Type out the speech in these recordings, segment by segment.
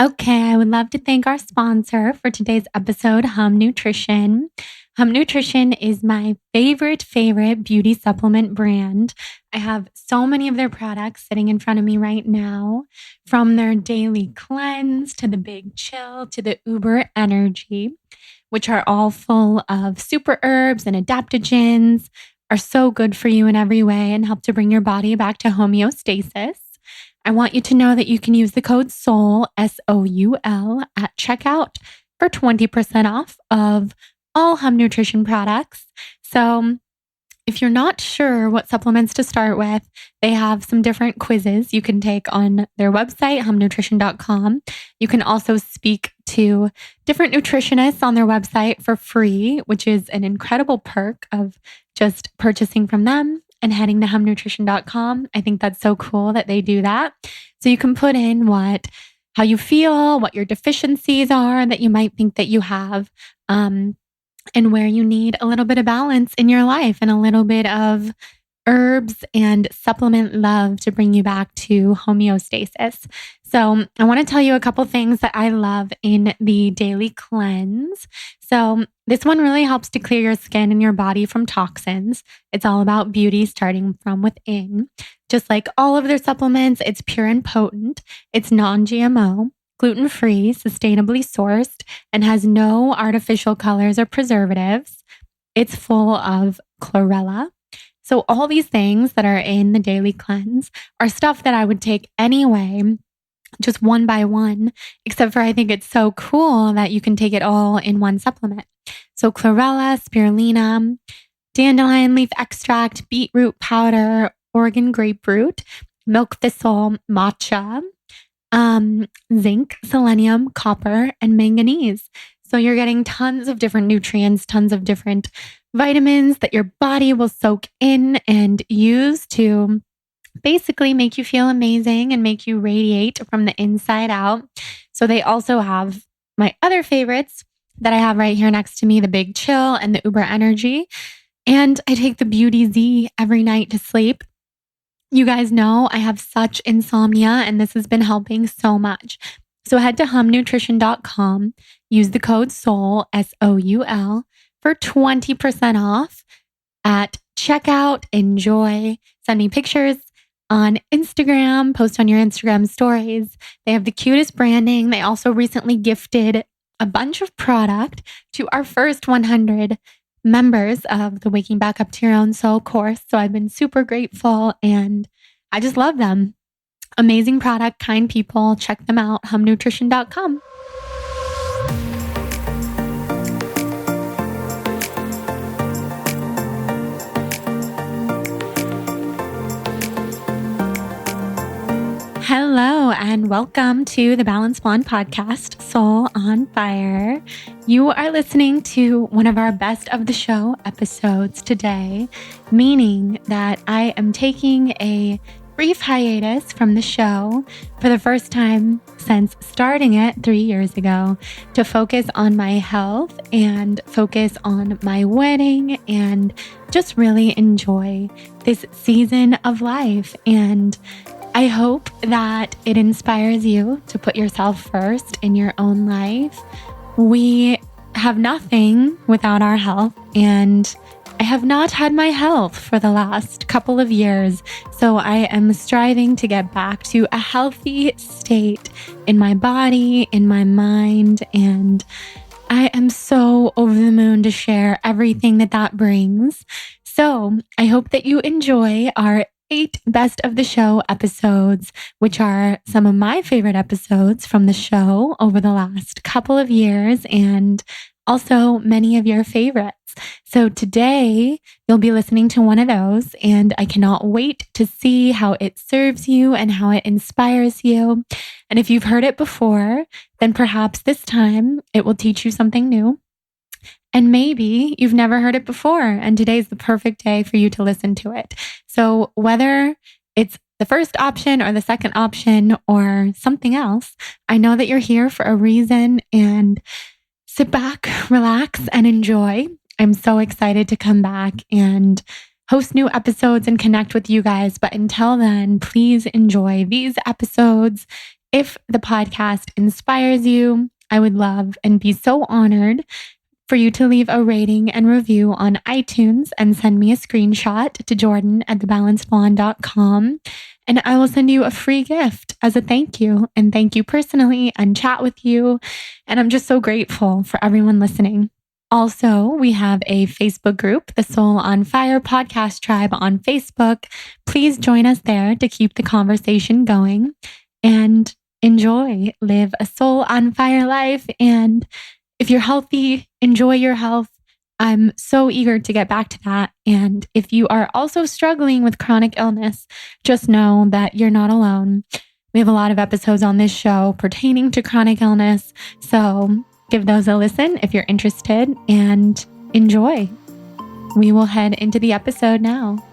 Okay, I would love to thank our sponsor for today's episode, Hum Nutrition. Hum Nutrition is my favorite beauty supplement brand. I have so many of their products sitting in front of me right now, from their daily cleanse to the big chill to the uber energy, which are all full of super herbs and adaptogens, are so good for you in every way and help to bring your body back to homeostasis. I want you to know that you can use the code SOUL, SOUL, at checkout for 20% off of all Hum Nutrition products. So if you're not sure what supplements to start with, they have some different quizzes you can take on their website, humnutrition.com. You can also speak to different nutritionists on their website for free, which is an incredible perk of just purchasing from them and heading to humnutrition.com. I think that's so cool that they do that. So you can put in how you feel, what your deficiencies are that you might think that you have, and where you need a little bit of balance in your life and a little bit of herbs and supplement love to bring you back to homeostasis. So I want to tell you a couple things that I love in the daily cleanse. So this one really helps to clear your skin and your body from toxins. It's all about beauty starting from within. Just like all of their supplements, it's pure and potent. It's non-GMO, gluten-free, sustainably sourced, and has no artificial colors or preservatives. It's full of chlorella. So all these things that are in the daily cleanse are stuff that I would take anyway, just one by one, except for I think it's so cool that you can take it all in one supplement. So chlorella, spirulina, dandelion leaf extract, beetroot powder, Oregon grapefruit, milk thistle, matcha, zinc, selenium, copper, and manganese. So you're getting tons of different nutrients, tons of different vitamins that your body will soak in and use to basically make you feel amazing and make you radiate from the inside out. So they also have my other favorites that I have right here next to me, the Big Chill and the Uber Energy. And I take the Beauty Z every night to sleep. You guys know I have such insomnia and this has been helping so much. So head to humnutrition.com, use the code SOUL, SOUL, for 20% off at checkout. Enjoy. Send me pictures on Instagram, post on your Instagram stories. They have the cutest branding. They also recently gifted a bunch of product to our first 100 members of the Waking Back Up to Your Own Soul course. So I've been super grateful and I just love them. Amazing product, kind people. Check them out, humnutrition.com. Hello and welcome to the Balance Blonde podcast, Soul on Fire. You are listening to one of our best of the show episodes today, meaning that I am taking a brief hiatus from the show for the first time since starting it 3 years ago to focus on my health and focus on my wedding and just really enjoy this season of life. And I hope that it inspires you to put yourself first in your own life. We have nothing without our health, and I have not had my health for the last couple of years. So I am striving to get back to a healthy state in my body, in my mind, and I am so over the moon to share everything that brings. So I hope that you enjoy our 8 best of the show episodes, which are some of my favorite episodes from the show over the last couple of years and also many of your favorites. So today you'll be listening to one of those and I cannot wait to see how it serves you and how it inspires you. And if you've heard it before, then perhaps this time it will teach you something new. And maybe you've never heard it before, and today's the perfect day for you to listen to it. So whether it's the first option or the second option or something else, I know that you're here for a reason, and sit back, relax, and enjoy. I'm so excited to come back and host new episodes and connect with you guys. But until then, please enjoy these episodes If the podcast inspires you, I would love and be so honored for you to leave a rating and review on iTunes and send me a screenshot to jordan@thebalancedblonde.com. And I will send you a free gift as a thank you and thank you personally and chat with you. And I'm just so grateful for everyone listening. Also, we have a Facebook group, the Soul on Fire Podcast Tribe on Facebook. Please join us there to keep the conversation going and enjoy, live a soul on fire life. And if you're healthy, enjoy your health. I'm so eager to get back to that. And if you are also struggling with chronic illness, just know that you're not alone. We have a lot of episodes on this show pertaining to chronic illness. So give those a listen if you're interested and enjoy. We will head into the episode now.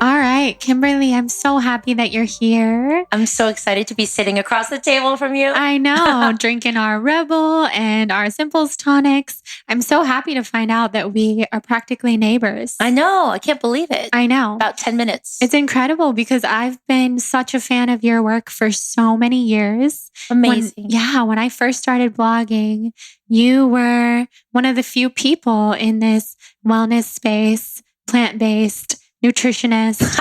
All right, Kimberly, I'm so happy that you're here. I'm so excited to be sitting across the table from you. I know, drinking our Rebel and our Simples tonics. I'm so happy to find out that we are practically neighbors. I know. I can't believe it. I know. About 10 minutes. It's incredible because I've been such a fan of your work for so many years. Amazing. When I first started blogging, you were one of the few people in this wellness space, plant-based, nutritionist.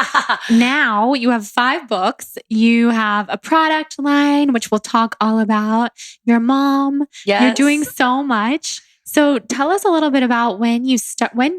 Now you have 5 books. You have a product line, which we'll talk all about. Your mom. Yes. You're doing so much. So tell us a little bit about when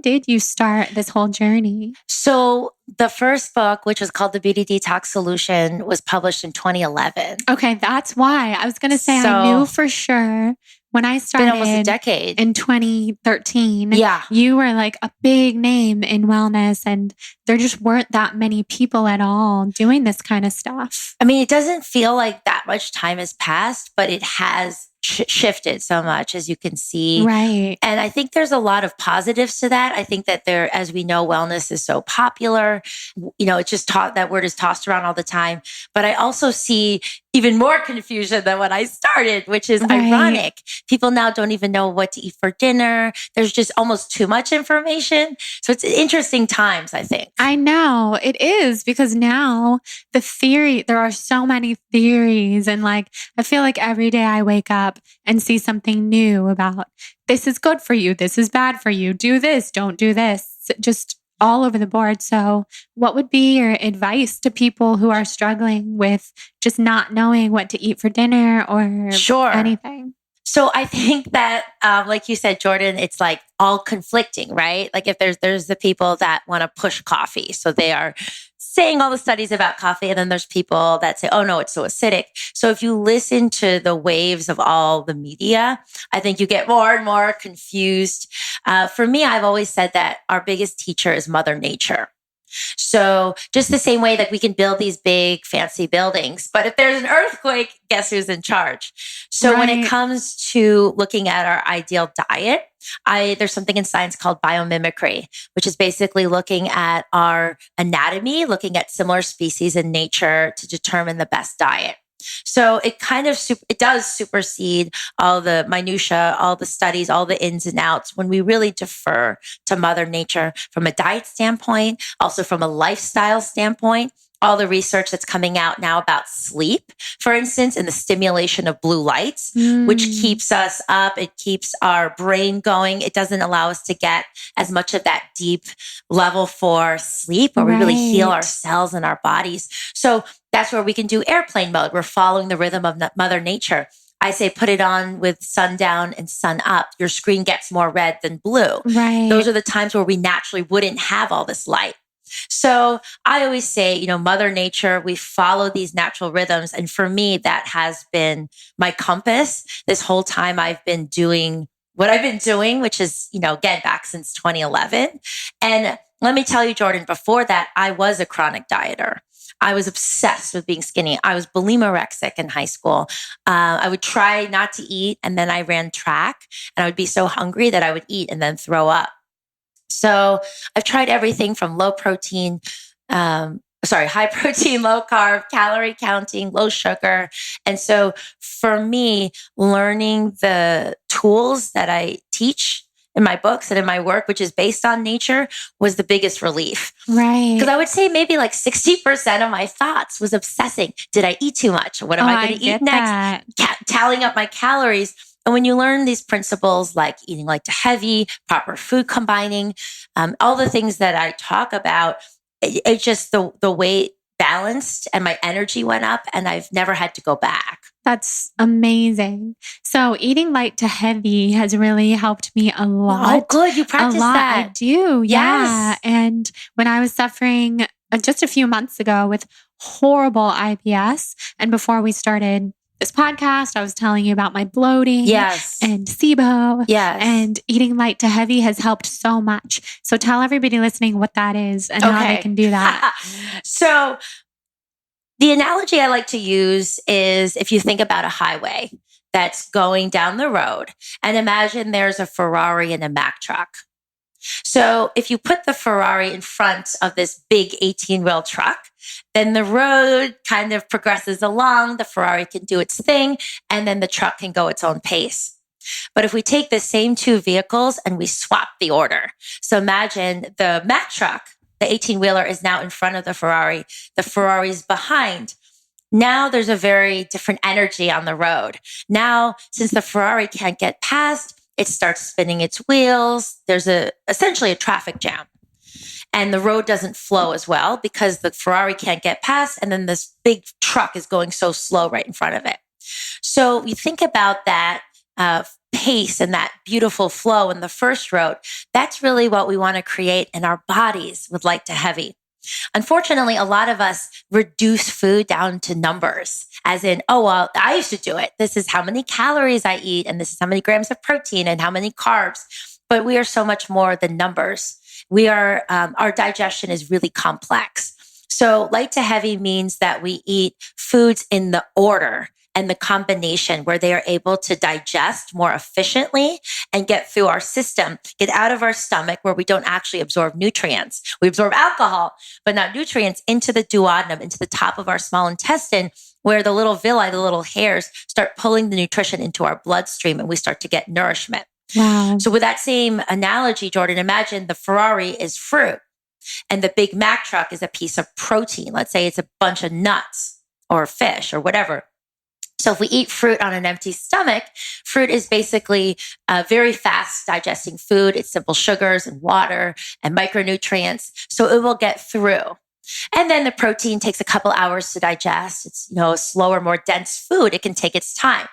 did you start this whole journey? So the first book, which was called The Beauty Detox Solution, was published in 2011. Okay, that's why. I was going to say, I knew for sure when I started. It's been almost a decade. In 2013. Yeah. You were like a big name in wellness, and there just weren't that many people at all doing this kind of stuff. I mean, it doesn't feel like that much time has passed, but it has shifted so much, as you can see. Right. And I think there's a lot of positives to that. I think that as we know, wellness is so popular. It's just that word is tossed around all the time. But I also see even more confusion than when I started, which is ironic. People now don't even know what to eat for dinner. There's just almost too much information. So it's interesting times, I think. I know it is, because now there are so many theories, and I feel like every day I wake up and see something new about this is good for you, this is bad for you, do this, don't do this, just all over the board. So what would be your advice to people who are struggling with just not knowing what to eat for dinner or anything? So I think that, like you said, Jordan, it's like all conflicting, right? Like if there's the people that want to push coffee. So they are saying all the studies about coffee. And then there's people that say, oh no, it's so acidic. So if you listen to the waves of all the media, I think you get more and more confused. For me, I've always said that our biggest teacher is Mother Nature. So just the same way that we can build these big fancy buildings, but if there's an earthquake, guess who's in charge? So when it comes to looking at our ideal diet, there's something in science called biomimicry, which is basically looking at our anatomy, looking at similar species in nature to determine the best diet. So it does supersede all the minutia, all the studies, all the ins and outs when we really defer to Mother Nature from a diet standpoint, also from a lifestyle standpoint. All the research that's coming out now about sleep, for instance, and the stimulation of blue lights, which keeps us up. It keeps our brain going. It doesn't allow us to get as much of that deep level 4 sleep where we really heal our cells and our bodies. So that's where we can do airplane mode. We're following the rhythm of Mother Nature. I say put it on with sundown and sun up. Your screen gets more red than blue. Right. Those are the times where we naturally wouldn't have all this light. So I always say, Mother Nature, we follow these natural rhythms. And for me, that has been my compass this whole time. I've been doing what I've been doing, which is, again, back since 2011. And let me tell you, Jordan, before that, I was a chronic dieter. I was obsessed with being skinny. I was bulimirexic in high school. I would try not to eat, and then I ran track, and I would be so hungry that I would eat and then throw up. So I've tried everything from high protein, low carb, calorie counting, low sugar. And so for me, learning the tools that I teach in my books and in my work, which is based on nature, was the biggest relief. Right. Because I would say maybe like 60% of my thoughts was obsessing. Did I eat too much? What am I going to eat next? Tallying up my calories. And when you learn these principles like eating light to heavy, proper food combining, all the things that I talk about, it just the weight balanced and my energy went up and I've never had to go back. That's amazing. So eating light to heavy has really helped me a lot. Oh, good. You practice that. I do. Yeah. Yes. And when I was suffering just a few months ago with horrible IBS, and before we started this podcast, I was telling you about my bloating and SIBO. Yes. And eating light to heavy has helped so much. So tell everybody listening what that is and how they can do that. So the analogy I like to use is if you think about a highway that's going down the road and imagine there's a Ferrari and a Mack truck. So if you put the Ferrari in front of this big 18-wheel truck, then the road kind of progresses along, the Ferrari can do its thing, and then the truck can go its own pace. But if we take the same two vehicles and we swap the order, so imagine the Mack truck, the 18-wheeler is now in front of the Ferrari's behind. Now there's a very different energy on the road. Now, since the Ferrari can't get past, it starts spinning its wheels. There's essentially a traffic jam. And the road doesn't flow as well because the Ferrari can't get past. And then this big truck is going so slow right in front of it. So you think about that pace and that beautiful flow in the first road. That's really what we want to create in our bodies with light to heavy. Unfortunately, a lot of us reduce food down to numbers, as in, oh, well, I used to do it. This is how many calories I eat, and this is how many grams of protein and how many carbs. But we are so much more than numbers. We are, our digestion is really complex. So light to heavy means that we eat foods in the order and the combination where they are able to digest more efficiently and get through our system, get out of our stomach where we don't actually absorb nutrients. We absorb alcohol, but not nutrients into the duodenum, into the top of our small intestine, where the little villi, the little hairs start pulling the nutrition into our bloodstream and we start to get nourishment. Wow. So with that same analogy, Jordan, imagine the Ferrari is fruit and the big Mack truck is a piece of protein. Let's say it's a bunch of nuts or fish or whatever. So if we eat fruit on an empty stomach, fruit is basically a very fast digesting food. It's simple sugars and water and micronutrients. So it will get through. And then the protein takes a couple hours to digest. It's, a slower, more dense food. It can take its time.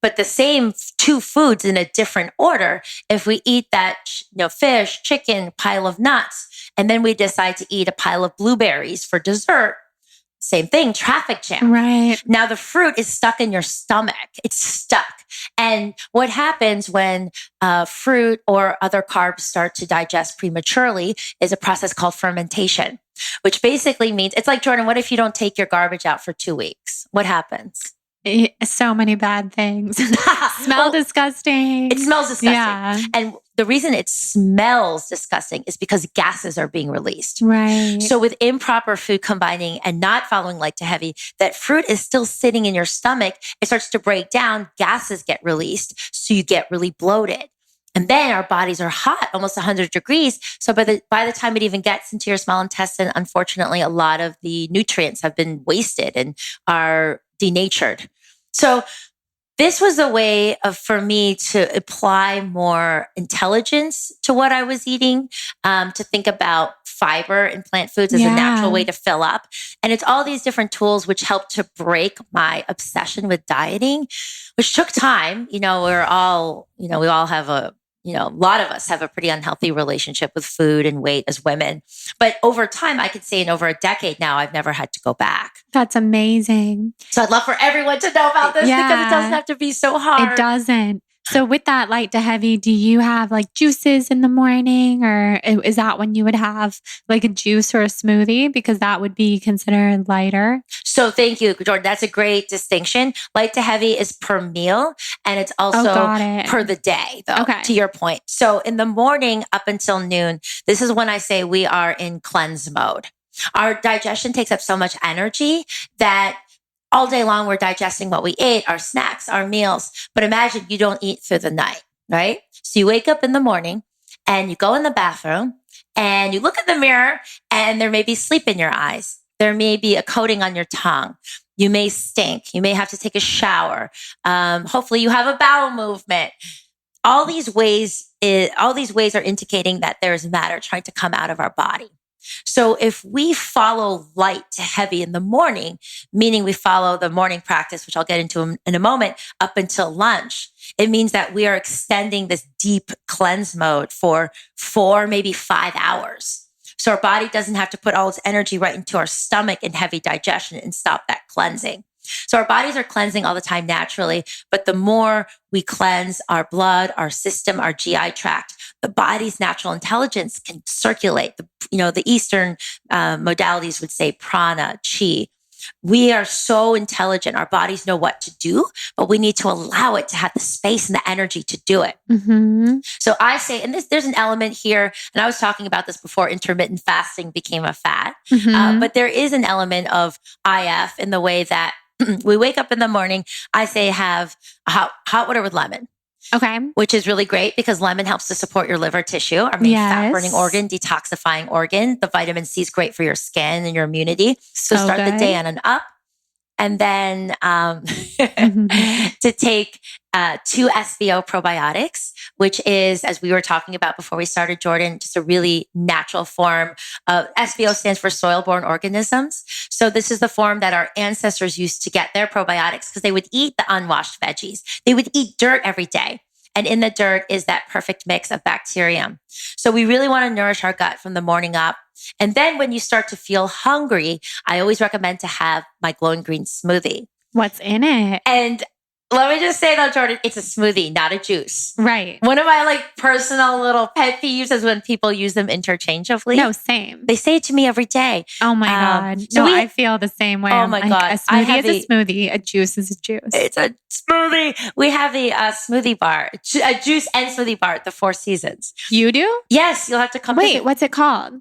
But the same two foods in a different order, if we eat that, fish, chicken, pile of nuts, and then we decide to eat a pile of blueberries for dessert, same thing, traffic jam. Right. Now the fruit is stuck in your stomach. It's stuck. And what happens when fruit or other carbs start to digest prematurely is a process called fermentation, which basically means, it's like, Jordan, what if you don't take your garbage out for 2 weeks? What happens? So many bad things. Disgusting. It smells disgusting. Yeah. And the reason it smells disgusting is because gases are being released. Right. So with improper food combining and not following light to heavy, that fruit is still sitting in your stomach. It starts to break down. Gases get released. So you get really bloated. And then our bodies are hot, almost 100 degrees. So by the time it even gets into your small intestine, unfortunately, a lot of the nutrients have been wasted and are denatured. So this was a way for me to apply more intelligence to what I was eating, to think about fiber in plant foods as a natural way to fill up. And it's all these different tools which help to break my obsession with dieting, which took time. We all have a lot of us have a pretty unhealthy relationship with food and weight as women. But over time, I could say in over a decade now, I've never had to go back. That's amazing. So I'd love for everyone to know about this because it doesn't have to be so hard. It doesn't. So with that light to heavy, do you have like juices in the morning, or is that when you would have like a juice or a smoothie? Because that would be considered lighter. So thank you, Jordan. That's a great distinction. Light to heavy is per meal, and it's also per the day, though, to your point. So in the morning up until noon, this is when I say we are in cleanse mode. Our digestion takes up so much energy that all day long, we're digesting what we ate, our snacks, our meals. But imagine you don't eat through the night. right? So you wake up in the morning and you go in the bathroom and you look in the mirror and there may be sleep in your eyes. There may be a coating on your tongue. You may stink. You may have to take a shower. Hopefully you have a bowel movement. All these ways are indicating that there is matter trying to come out of our body. So if we follow light to heavy in the morning, meaning we follow the morning practice, which I'll get into in a moment, up until lunch, it means that we are extending this deep cleanse mode for 4, maybe 5 hours. So our body doesn't have to put all its energy right into our stomach and heavy digestion and stop that cleansing. So our bodies are cleansing all the time naturally, but the more we cleanse our blood, our system, our GI tract, the body's natural intelligence can circulate. The Eastern modalities would say prana, chi. We are so intelligent. Our bodies know what to do, but we need to allow it to have the space and the energy to do it. Mm-hmm. So I say, and there's an element here, and I was talking about this before intermittent fasting became a fad, but there is an element of IF in the way that we wake up in the morning. I say have hot water with lemon. Okay. Which is really great because lemon helps to support your liver tissue, our main fat burning organ, detoxifying organ. The vitamin C is great for your skin and your immunity. So start the day on an up. And then to take 2 SBO probiotics, which is, as we were talking about before we started, Jordan, just a really natural form of SBO stands for soil-borne organisms. So this is the form that our ancestors used to get their probiotics because they would eat the unwashed veggies. They would eat dirt every day. And in the dirt is that perfect mix of bacterium. So we really want to nourish our gut from the morning up. And then when you start to feel hungry, I always recommend to have my glowing green smoothie. What's in it? And let me just say though, Jordan, it's a smoothie, not a juice. Right. One of my personal little pet peeves is when people use them interchangeably. No, same. They say it to me every day. Oh my God. So I feel the same way. Oh my God. A smoothie is a smoothie. A juice is a juice. It's a smoothie. We have the smoothie bar, a juice and smoothie bar at the Four Seasons. You do? Yes. You'll have to come Wait, visit. what's it called?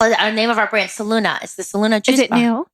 Our name of our brand, Saluna. It's the Saluna juice bar. Is it new?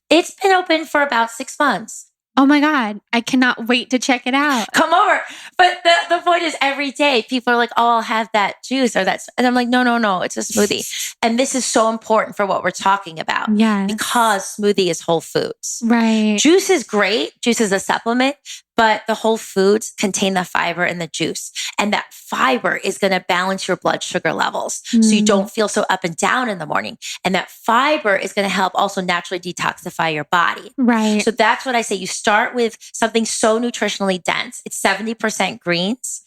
It's been open for about 6 months. Oh my God. I cannot wait to check it out. Come over. But the point is every day people are like, oh, I'll have that juice or that. And I'm like, no, it's a smoothie. And this is so important for what we're talking about. Yes. Because smoothie is whole foods. Right. Juice is great. Juice is a supplement, but the whole foods contain the fiber in the juice. And that fiber is going to balance your blood sugar levels. So you don't feel so up and down in the morning. And that fiber is going to help also naturally detoxify your body. Right. So that's what I say. You start with something so nutritionally dense. It's 70% greens,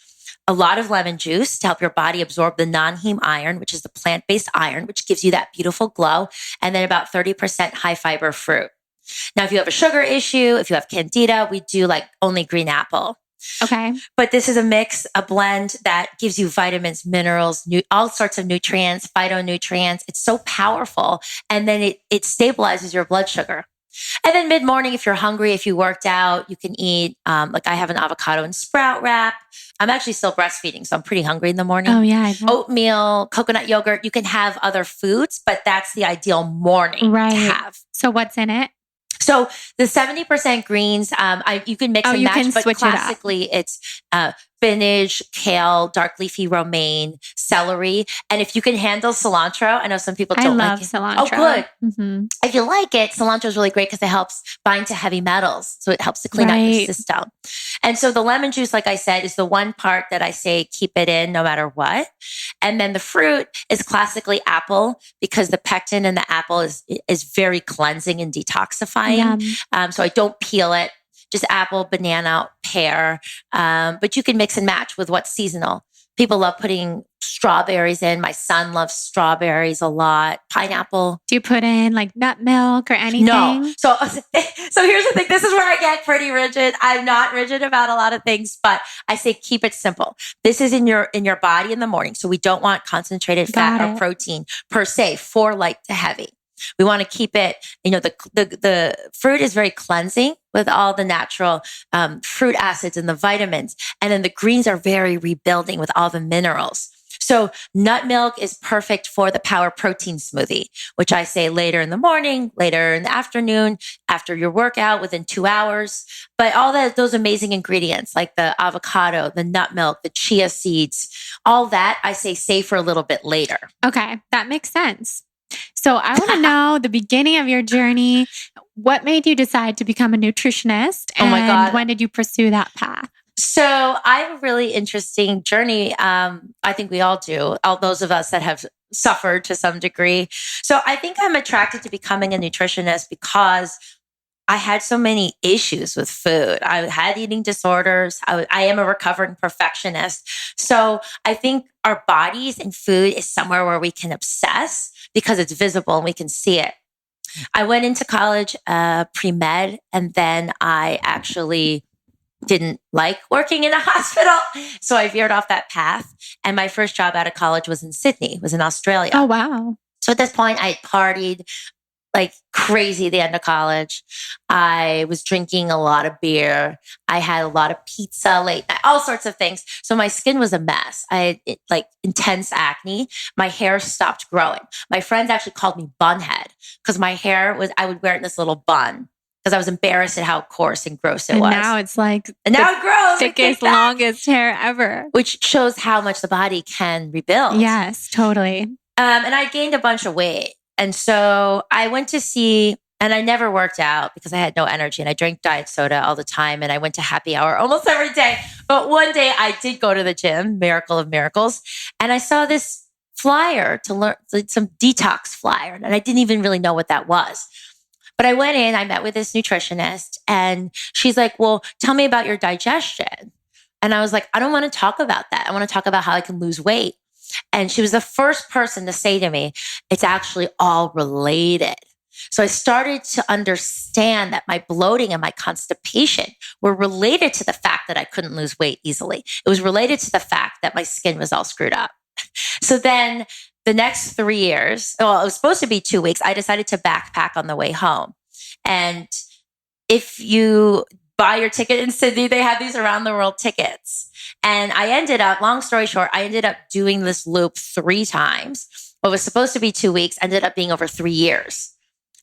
a lot of lemon juice to help your body absorb the non-heme iron, which is the plant-based iron, which gives you that beautiful glow. And then about 30% high fiber fruit. Now, if you have a sugar issue, if you have candida, we do only green apple. Okay. But this is a mix, a blend that gives you vitamins, minerals, all sorts of nutrients, phytonutrients. It's so powerful. And then it stabilizes your blood sugar. And then mid-morning, if you're hungry, if you worked out, you can eat, I have an avocado and sprout wrap. I'm actually still breastfeeding, so I'm pretty hungry in the morning. Oh, yeah. Oatmeal, coconut yogurt. You can have other foods, but that's the ideal morning to have. So what's in it? So the 70% greens, you can mix and match, but classically it's spinach, kale, dark leafy romaine, celery. And if you can handle cilantro, I know some people don't like it. I love cilantro. Oh, good. Mm-hmm. If you like it, cilantro is really great because it helps bind to heavy metals. So it helps to clean out your system. And so the lemon juice, like I said, is the one part that I say keep it in no matter what. And then the fruit is classically apple because the pectin in the apple is very cleansing and detoxifying. So I don't peel it. Just apple, banana, pear. But you can mix and match with what's seasonal. People love putting strawberries in. My son loves strawberries a lot. Pineapple. Do you put in nut milk or anything? No. So here's the thing. This is where I get pretty rigid. I'm not rigid about a lot of things, but I say keep it simple. This is in your body in the morning. So we don't want concentrated fat or protein per se for light to heavy. We want to keep it, the fruit is very cleansing with all the natural fruit acids and the vitamins. And then the greens are very rebuilding with all the minerals. So nut milk is perfect for the power protein smoothie, which I say later in the morning, later in the afternoon, after your workout within 2 hours. But all those amazing ingredients like the avocado, the nut milk, the chia seeds, all that I say save for a little bit later. Okay, that makes sense. So I want to know the beginning of your journey. What made you decide to become a nutritionist? And Oh my God. when did you pursue that path? So I have a really interesting journey. I think we all do, all those of us that have suffered to some degree. So I think I'm attracted to becoming a nutritionist because I had so many issues with food. I had eating disorders. I am a recovering perfectionist. So I think our bodies and food is somewhere where we can obsess because it's visible and we can see it. I went into college pre-med, and then I actually didn't like working in a hospital. So I veered off that path. And my first job out of college was in Sydney, was in Australia. Oh, wow. So at this point, I had partied like crazy at the end of college. I was drinking a lot of beer. I had a lot of pizza late night, all sorts of things. So my skin was a mess. I had like intense acne. My hair stopped growing. My friends actually called me bunhead because my hair was, I would wear it in this little bun because I was embarrassed at how coarse and gross it was. Now it's like and now it grows. Thickest, longest hair ever. Which shows how much the body can rebuild. Yes, totally. And I gained a bunch of weight. And so I went to see, and I never worked out because I had no energy and I drank diet soda all the time. And I went to happy hour almost every day. But one day I did go to the gym, miracle of miracles. And I saw this flyer to learn, some detox flyer. And I didn't even really know what that was. But I went in, I met with this nutritionist, and she's like, well, tell me about your digestion. And I was like, I don't want to talk about that. I want to talk about how I can lose weight. And she was the first person to say to me, it's actually all related. So I started to understand that my bloating and my constipation were related to the fact that I couldn't lose weight easily. It was related to the fact that my skin was all screwed up. So then the next 3 years, well, it was supposed to be 2 weeks, I decided to backpack on the way home. And if you buy your ticket in Sydney, they have these around the world tickets. And I ended up, long story short, I ended up doing this loop 3 times. What was supposed to be 2 weeks ended up being over 3 years.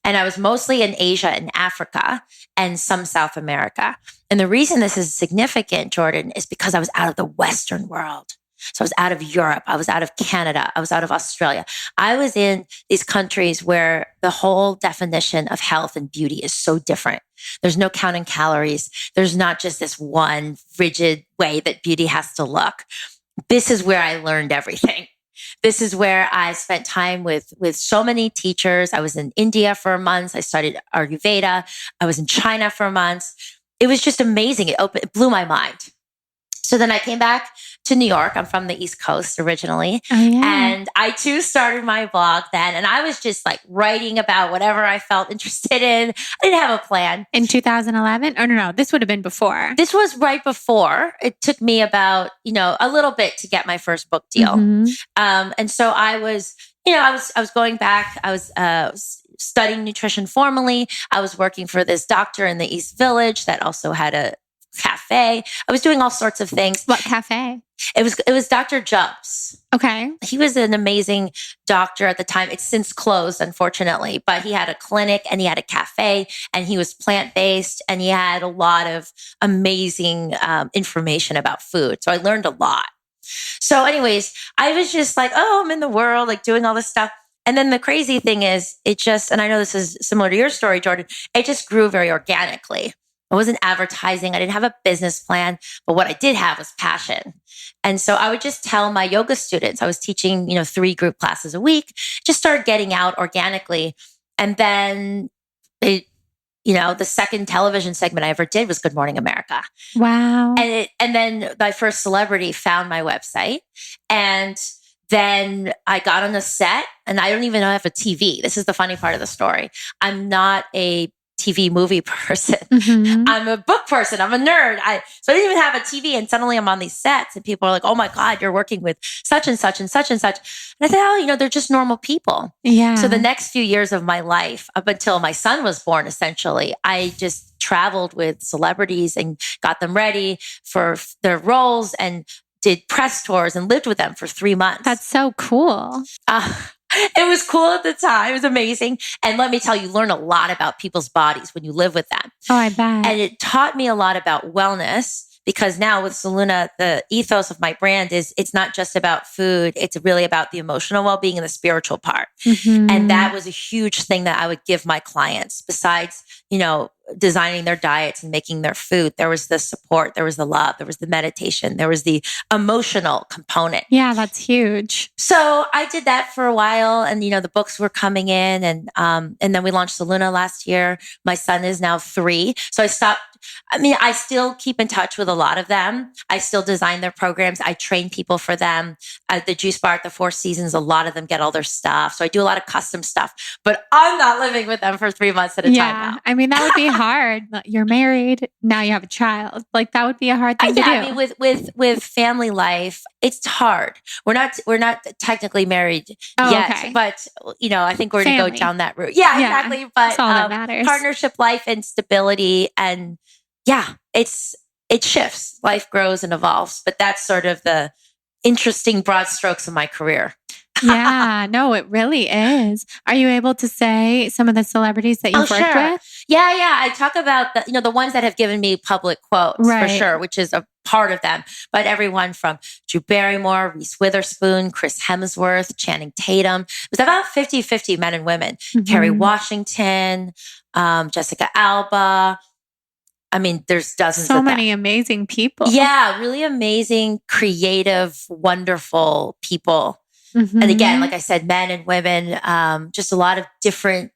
And I was mostly in Asia and Africa and some South America. And the reason this is significant, Jordan, is because I was out of the Western world. So I was out of Europe. I was out of Canada. I was out of Australia. I was in these countries where the whole definition of health and beauty is so different. There's no counting calories. There's not just this one rigid way that beauty has to look. This is where I learned everything. This is where I spent time with so many teachers. I was in India for months. I studied Ayurveda. I was in China for months. It was just amazing. It blew my mind. So then I came back to New York. I'm from the East Coast originally. Oh, yeah. And I too started my blog then. And I was just like writing about whatever I felt interested in. I didn't have a plan. In 2011? Oh, no, this would have been before. This was right before. It took me about, a little bit to get my first book deal. Mm-hmm. And so I was, I was going back. I was studying nutrition formally. I was working for this doctor in the East Village that also had a cafe. I was doing all sorts of things. What cafe? It was Dr. Jubbs. Okay. He was an amazing doctor at the time. It's since closed, unfortunately, but he had a clinic and he had a cafe and he was plant-based and he had a lot of amazing information about food. So I learned a lot. So anyways, I was just like, oh, I'm in the world, like doing all this stuff. And then the crazy thing is and I know this is similar to your story, Jordan, it just grew very organically. I wasn't advertising. I didn't have a business plan, but what I did have was passion. And so I would just tell my yoga students, I was teaching, 3 group classes a week, just started getting out organically. And then the second television segment I ever did was Good Morning America. Wow. And then my first celebrity found my website. And then I got on the set and I don't even know I have a TV. This is the funny part of the story. I'm not a TV movie person. Mm-hmm. I'm a book person. I'm a nerd. So I didn't even have a TV. And suddenly I'm on these sets and people are like, oh my God, you're working with such and such and such and such. And I thought, they're just normal people. Yeah. So the next few years of my life, up until my son was born, essentially, I just traveled with celebrities and got them ready for their roles and did press tours and lived with them for 3 months. That's so cool. It was cool at the time. It was amazing. And let me tell you, learn a lot about people's bodies when you live with them. Oh, I bet. And it taught me a lot about wellness, because now with Soluna, the ethos of my brand is it's not just about food. It's really about the emotional well-being and the spiritual part. Mm-hmm. And that was a huge thing that I would give my clients besides, designing their diets and making their food. There was the support, there was the love, there was the meditation, there was the emotional component. Yeah, that's huge. So I did that for a while, and the books were coming in, and then we launched Soluna last year. My son is now 3, so I stopped. I still keep in touch with a lot of them. I still design their programs. I train people for them. The Juice Bar at the Four Seasons, a lot of them get all their stuff. So I do a lot of custom stuff, but I'm not living with them for 3 months at a time now. That would be hard. You're married. Now you have a child. Like, that would be a hard thing to do. With family life, it's hard. We're not technically married yet, okay. But I think we're going to go down that route. Yeah, exactly. But that's all that matters. Partnership life and stability, and it shifts. Life grows and evolves, but that's sort of the interesting broad strokes of my career. Yeah, no, it really is. Are you able to say some of the celebrities that you've worked with? Yeah. I talk about the ones that have given me public quotes, for sure, which is a part of them. But everyone from Drew Barrymore, Reese Witherspoon, Chris Hemsworth, Channing Tatum. It was about 50-50 men and women. Mm-hmm. Kerry Washington, Jessica Alba. There's dozens so of them. many amazing people. Yeah, really amazing, creative, wonderful people. Mm-hmm. And again, like I said, men and women, just a lot of different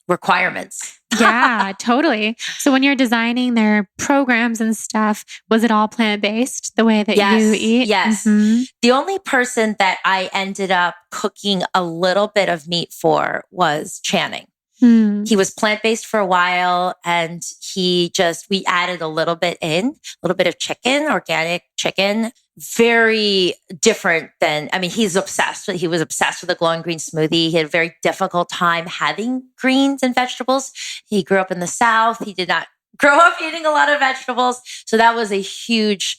requirements. Yeah, totally. So when you're designing their programs and stuff, was it all plant-based the way that you eat? Yes. Mm-hmm. The only person that I ended up cooking a little bit of meat for was Channing. He was plant-based for a while, and we added a little bit of chicken, organic chicken, very different than, he was obsessed with a glowing green smoothie. He had a very difficult time having greens and vegetables. He grew up in the South. He did not grow up eating a lot of vegetables. So that was a huge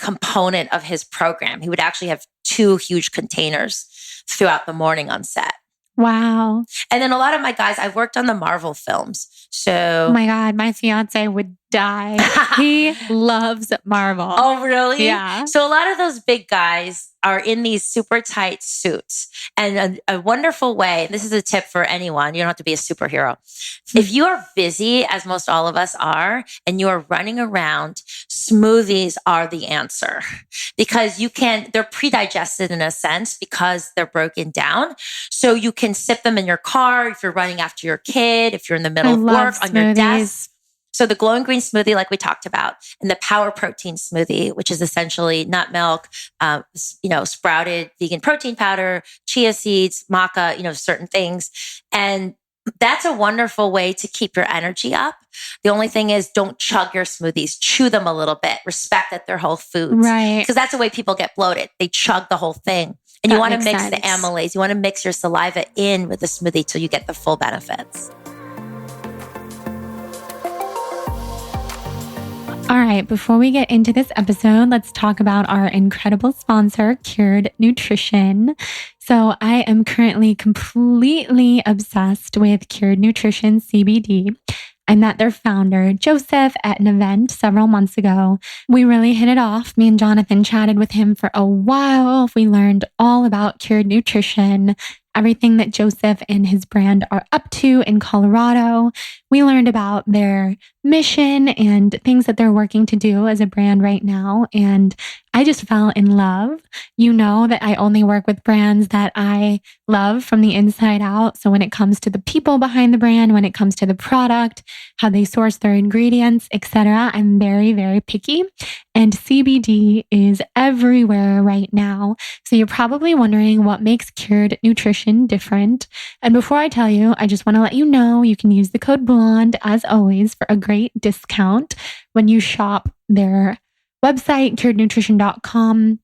component of his program. He would actually have 2 huge containers throughout the morning on set. Wow. And then a lot of my guys, I've worked on the Marvel films. So, oh my God, my fiance would die. He loves Marvel. Oh, really? Yeah. So a lot of those big guys are in these super tight suits. And a wonderful way, and this is a tip for anyone, you don't have to be a superhero. If you are busy, as most all of us are, and you are running around, smoothies are the answer, because they're pre-digested in a sense because they're broken down. So you can sip them in your car if you're running after your kid, if you're in the middle of work, on your desk. So the glowing green smoothie, like we talked about, and the power protein smoothie, which is essentially nut milk, sprouted vegan protein powder, chia seeds, maca, certain things. And that's a wonderful way to keep your energy up. The only thing is, don't chug your smoothies, chew them a little bit, respect that they're whole foods. Right. Because that's the way people get bloated. They chug the whole thing. And you want to mix the amylase. You want to mix your saliva in with the smoothie till you get the full benefits. All right, before we get into this episode, let's talk about our incredible sponsor, Cured Nutrition. So I am currently completely obsessed with Cured Nutrition CBD. I met their founder, Joseph, at an event several months ago. We really hit it off. Me and Jonathan chatted with him for a while. We learned all about Cured Nutrition, everything that Joseph and his brand are up to in Colorado. We learned about their mission and things that they're working to do as a brand right now. And I just fell in love. You know that I only work with brands that I love from the inside out. So when it comes to the people behind the brand, when it comes to the product, how they source their ingredients, etc., I'm very, very picky. And CBD is everywhere right now. So you're probably wondering what makes Cured Nutrition different. And before I tell you, I just want to let you know you can use the code BLONDE, as always, for a great discount when you shop their website, curednutrition.com.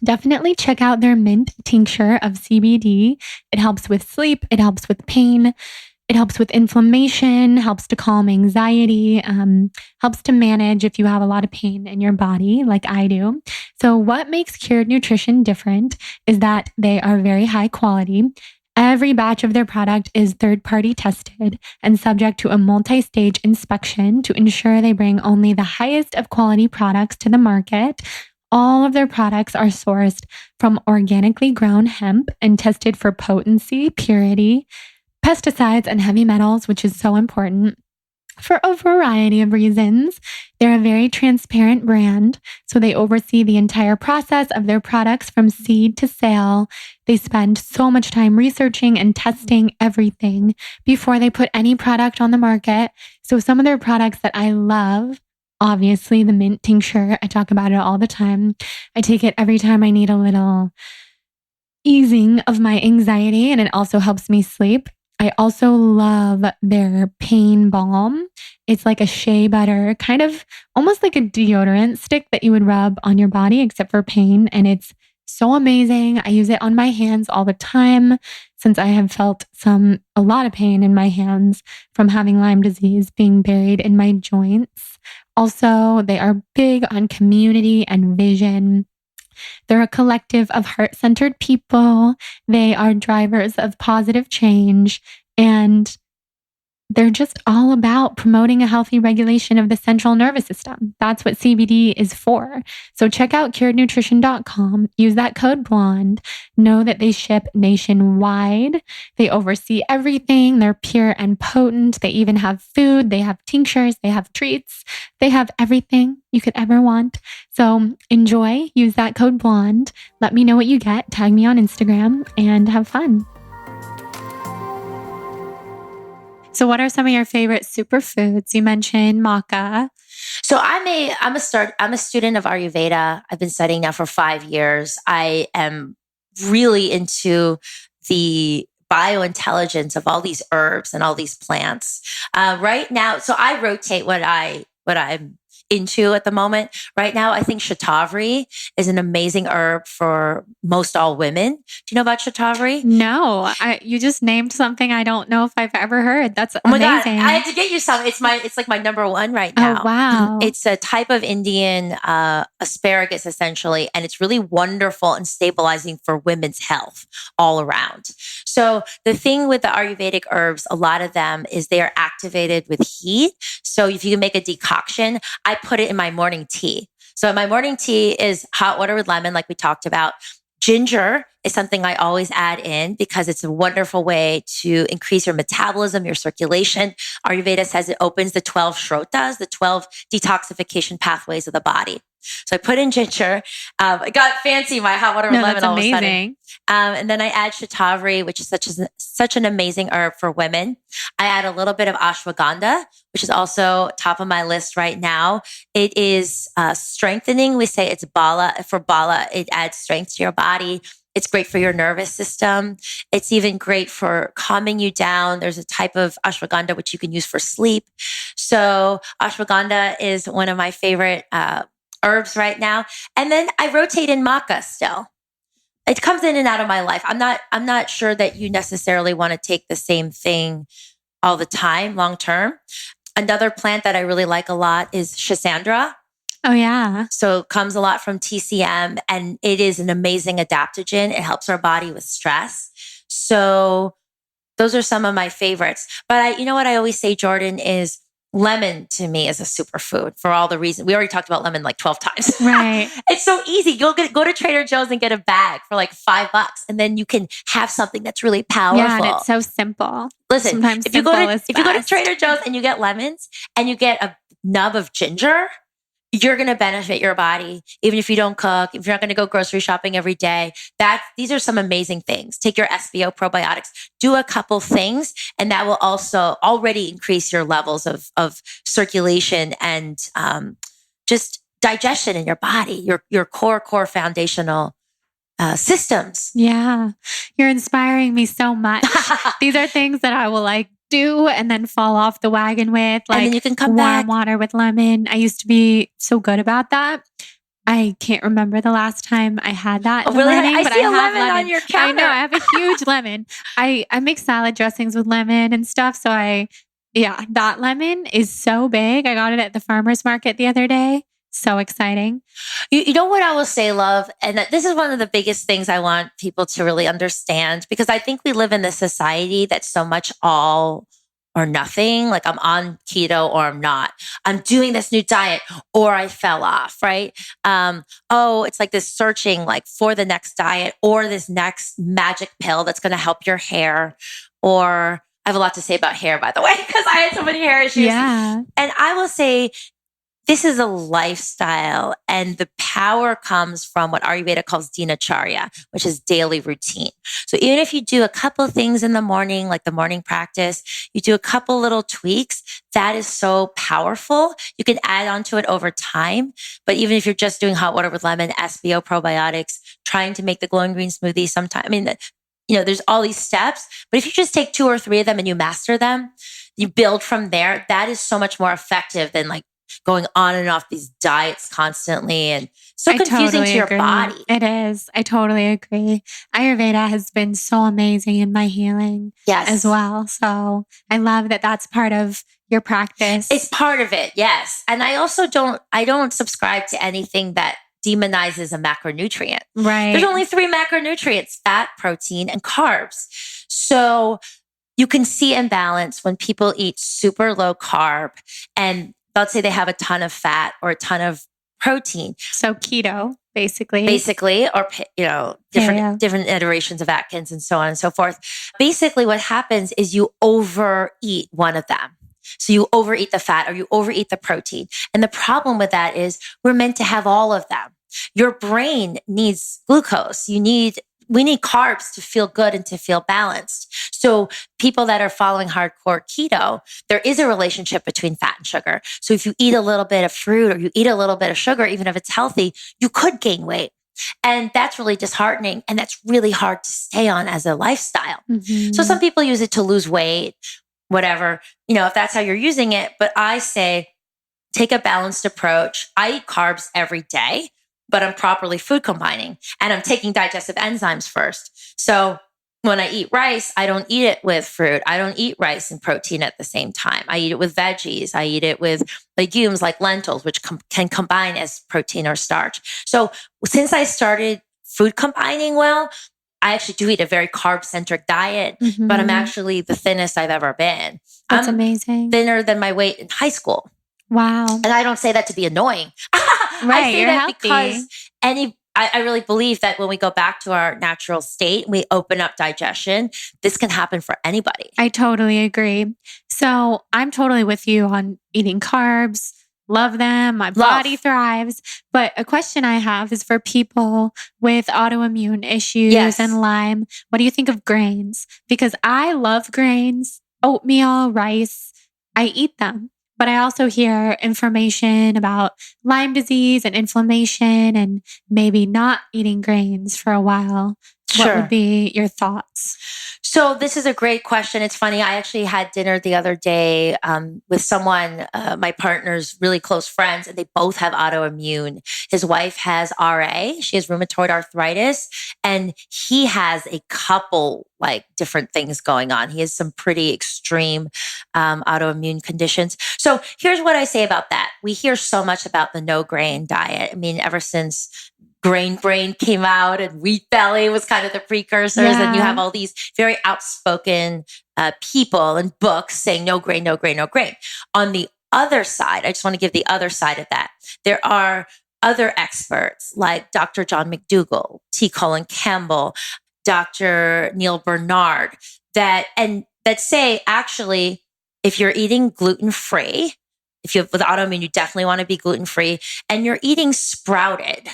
Definitely check out their mint tincture of CBD. It helps with sleep. It helps with pain. It helps with inflammation, helps to calm anxiety, helps to manage if you have a lot of pain in your body, like I do. So, what makes Cured Nutrition different is that they are very high quality. Every batch of their product is third-party tested and subject to a multi-stage inspection to ensure they bring only the highest of quality products to the market. All of their products are sourced from organically grown hemp and tested for potency, purity, pesticides, and heavy metals, which is so important for a variety of reasons. They're a very transparent brand, so they oversee the entire process of their products from seed to sale. They spend so much time researching and testing everything before they put any product on the market. So some of their products that I love, obviously the mint tincture, I talk about it all the time. I take it every time I need a little easing of my anxiety, and it also helps me sleep. I also love their pain balm. It's like a shea butter, kind of almost like a deodorant stick that you would rub on your body, except for pain. And it's so amazing. I use it on my hands all the time since I have felt a lot of pain in my hands from having Lyme disease being buried in my joints. Also, they are big on community and vision. They're a collective of heart-centered people. They are drivers of positive change, and they're just all about promoting a healthy regulation of the central nervous system. That's what CBD is for. So check out curednutrition.com. Use that code BLONDE. Know that they ship nationwide. They oversee everything. They're pure and potent. They even have food. They have tinctures. They have treats. They have everything you could ever want. So enjoy. Use that code BLONDE. Let me know what you get. Tag me on Instagram and have fun. So what are some of your favorite superfoods? You mentioned maca. So I'm a student of Ayurveda. I've been studying now for 5 years. I am really into the biointelligence of all these herbs and all these plants. Right now, so I rotate what I'm into at the moment. Right now, I think shatavari is an amazing herb for most all women. Do you know about shatavari? No, you just named something I don't know if I've ever heard. That's Oh my amazing. God, I had to get you some. It's like my number one right now. Oh, wow. It's a type of Indian asparagus essentially, and it's really wonderful and stabilizing for women's health all around. So the thing with the Ayurvedic herbs, a lot of them is they are activated with heat. So if you can make a decoction, I put it in my morning tea. So my morning tea is hot water with lemon, like we talked about. Ginger is something I always add in because it's a wonderful way to increase your metabolism, your circulation. Ayurveda says it opens the 12 shrotas, the 12 detoxification pathways of the body. So I put in ginger. I got fancy, my hot water with lemon all of a sudden. And then I add shatavari, which is such an amazing herb for women. I add a little bit of ashwagandha, which is also top of my list right now. It is strengthening. We say it's bala. For bala, it adds strength to your body. It's great for your nervous system. It's even great for calming you down. There's a type of ashwagandha which you can use for sleep. So ashwagandha is one of my favorite herbs right now. And then I rotate in maca still. It comes in and out of my life. I'm not sure that you necessarily want to take the same thing all the time, long term. Another plant that I really like a lot is Schisandra. Oh, yeah. So it comes a lot from TCM, and it is an amazing adaptogen. It helps our body with stress. So those are some of my favorites. But you know what I always say, Jordan, is lemon to me is a superfood for all the reasons. We already talked about lemon like 12 times. Right. It's so easy. Go to Trader Joe's and get a bag for like $5, and then you can have something that's really powerful. Yeah, and it's so simple. Listen, sometimes if you go to Trader Joe's and you get lemons and you get a nub of ginger, you're going to benefit your body, even if you don't cook, if you're not going to go grocery shopping every day. These are some amazing things. Take your SBO probiotics, do a couple things, and that will also already increase your levels of circulation and just digestion in your body, your core foundational systems. Yeah, you're inspiring me so much. These are things that I will do and then fall off the wagon with, and then you can come warm back. Water with lemon. I used to be so good about that, I can't remember the last time I had that in the Really? morning, I but see I a have lemon lemon. on your I know, counter. I have a huge lemon. I make salad dressings with lemon and stuff, so yeah, that lemon is so big. I got it at the farmer's market the other day. So exciting. You know what I will say, love? And that this is one of the biggest things I want people to really understand, because I think we live in this society that's so much all or nothing. Like, I'm on keto or I'm not. I'm doing this new diet or I fell off, right? It's like this searching like for the next diet or this next magic pill that's going to help your hair. Or I have a lot to say about hair, by the way, because I had so many hair issues. Yeah. And I will say, this is a lifestyle, and the power comes from what Ayurveda calls dinacharya, which is daily routine. So even if you do a couple of things in the morning, like the morning practice, you do a couple little tweaks, that is so powerful. You can add on to it over time. But even if you're just doing hot water with lemon, SBO probiotics, trying to make the glowing green smoothie sometime, there's all these steps, but if you just take 2 or 3 of them and you master them, you build from there. That is so much more effective than like going on and off these diets constantly and so confusing totally to your agree. body. It is. I totally agree. Ayurveda has been so amazing in my healing as well. So I love that that's part of your practice. It's part of it. Yes. And I also don't subscribe to anything that demonizes a macronutrient. Right. There's only 3 macronutrients: fat, protein, and carbs. So you can see imbalance when people eat super low carb and let's say they have a ton of fat or a ton of protein. So keto, basically, or, different iterations of Atkins and so on and so forth. Basically what happens is you overeat one of them. So you overeat the fat or you overeat the protein. And the problem with that is we're meant to have all of them. Your brain needs glucose. We need carbs to feel good and to feel balanced. So people that are following hardcore keto, there is a relationship between fat and sugar. So if you eat a little bit of fruit or you eat a little bit of sugar, even if it's healthy, you could gain weight. And that's really disheartening. And that's really hard to stay on as a lifestyle. Mm-hmm. So some people use it to lose weight, whatever, if that's how you're using it. But I say, take a balanced approach. I eat carbs every day, but I'm properly food combining and I'm taking digestive enzymes first. So when I eat rice, I don't eat it with fruit. I don't eat rice and protein at the same time. I eat it with veggies. I eat it with legumes like lentils, which can combine as protein or starch. So since I started food combining well, I actually do eat a very carb-centric diet, but I'm actually the thinnest I've ever been. That's I'm amazing. Thinner than my weight in high school. Wow. And I don't say that to be annoying. Right, I say you're that healthy. because I really believe that when we go back to our natural state, we open up digestion, this can happen for anybody. I totally agree. So I'm totally with you on eating carbs. Love them. My body thrives. But a question I have is for people with autoimmune issues and Lyme. What do you think of grains? Because I love grains, oatmeal, rice. I eat them. But I also hear information about Lyme disease and inflammation and maybe not eating grains for a while. Sure. What would be your thoughts? So this is a great question. It's funny. I actually had dinner the other day with someone, my partner's really close friends, and they both have autoimmune. His wife has RA. She has rheumatoid arthritis, and he has a couple like different things going on. He has some pretty extreme autoimmune conditions. So here's what I say about that. We hear so much about the no grain diet. I mean, ever since Grain Brain came out and Wheat Belly was kind of the precursors. And you have all these very outspoken people and books saying no grain, no grain, no grain. On the other side, I just want to give the other side of that. There are other experts like Dr. John McDougall, T. Colin Campbell, Dr. Neil Bernard that say, actually, if you're eating gluten-free, if you have with autoimmune, you definitely want to be gluten-free, and you're eating sprouted,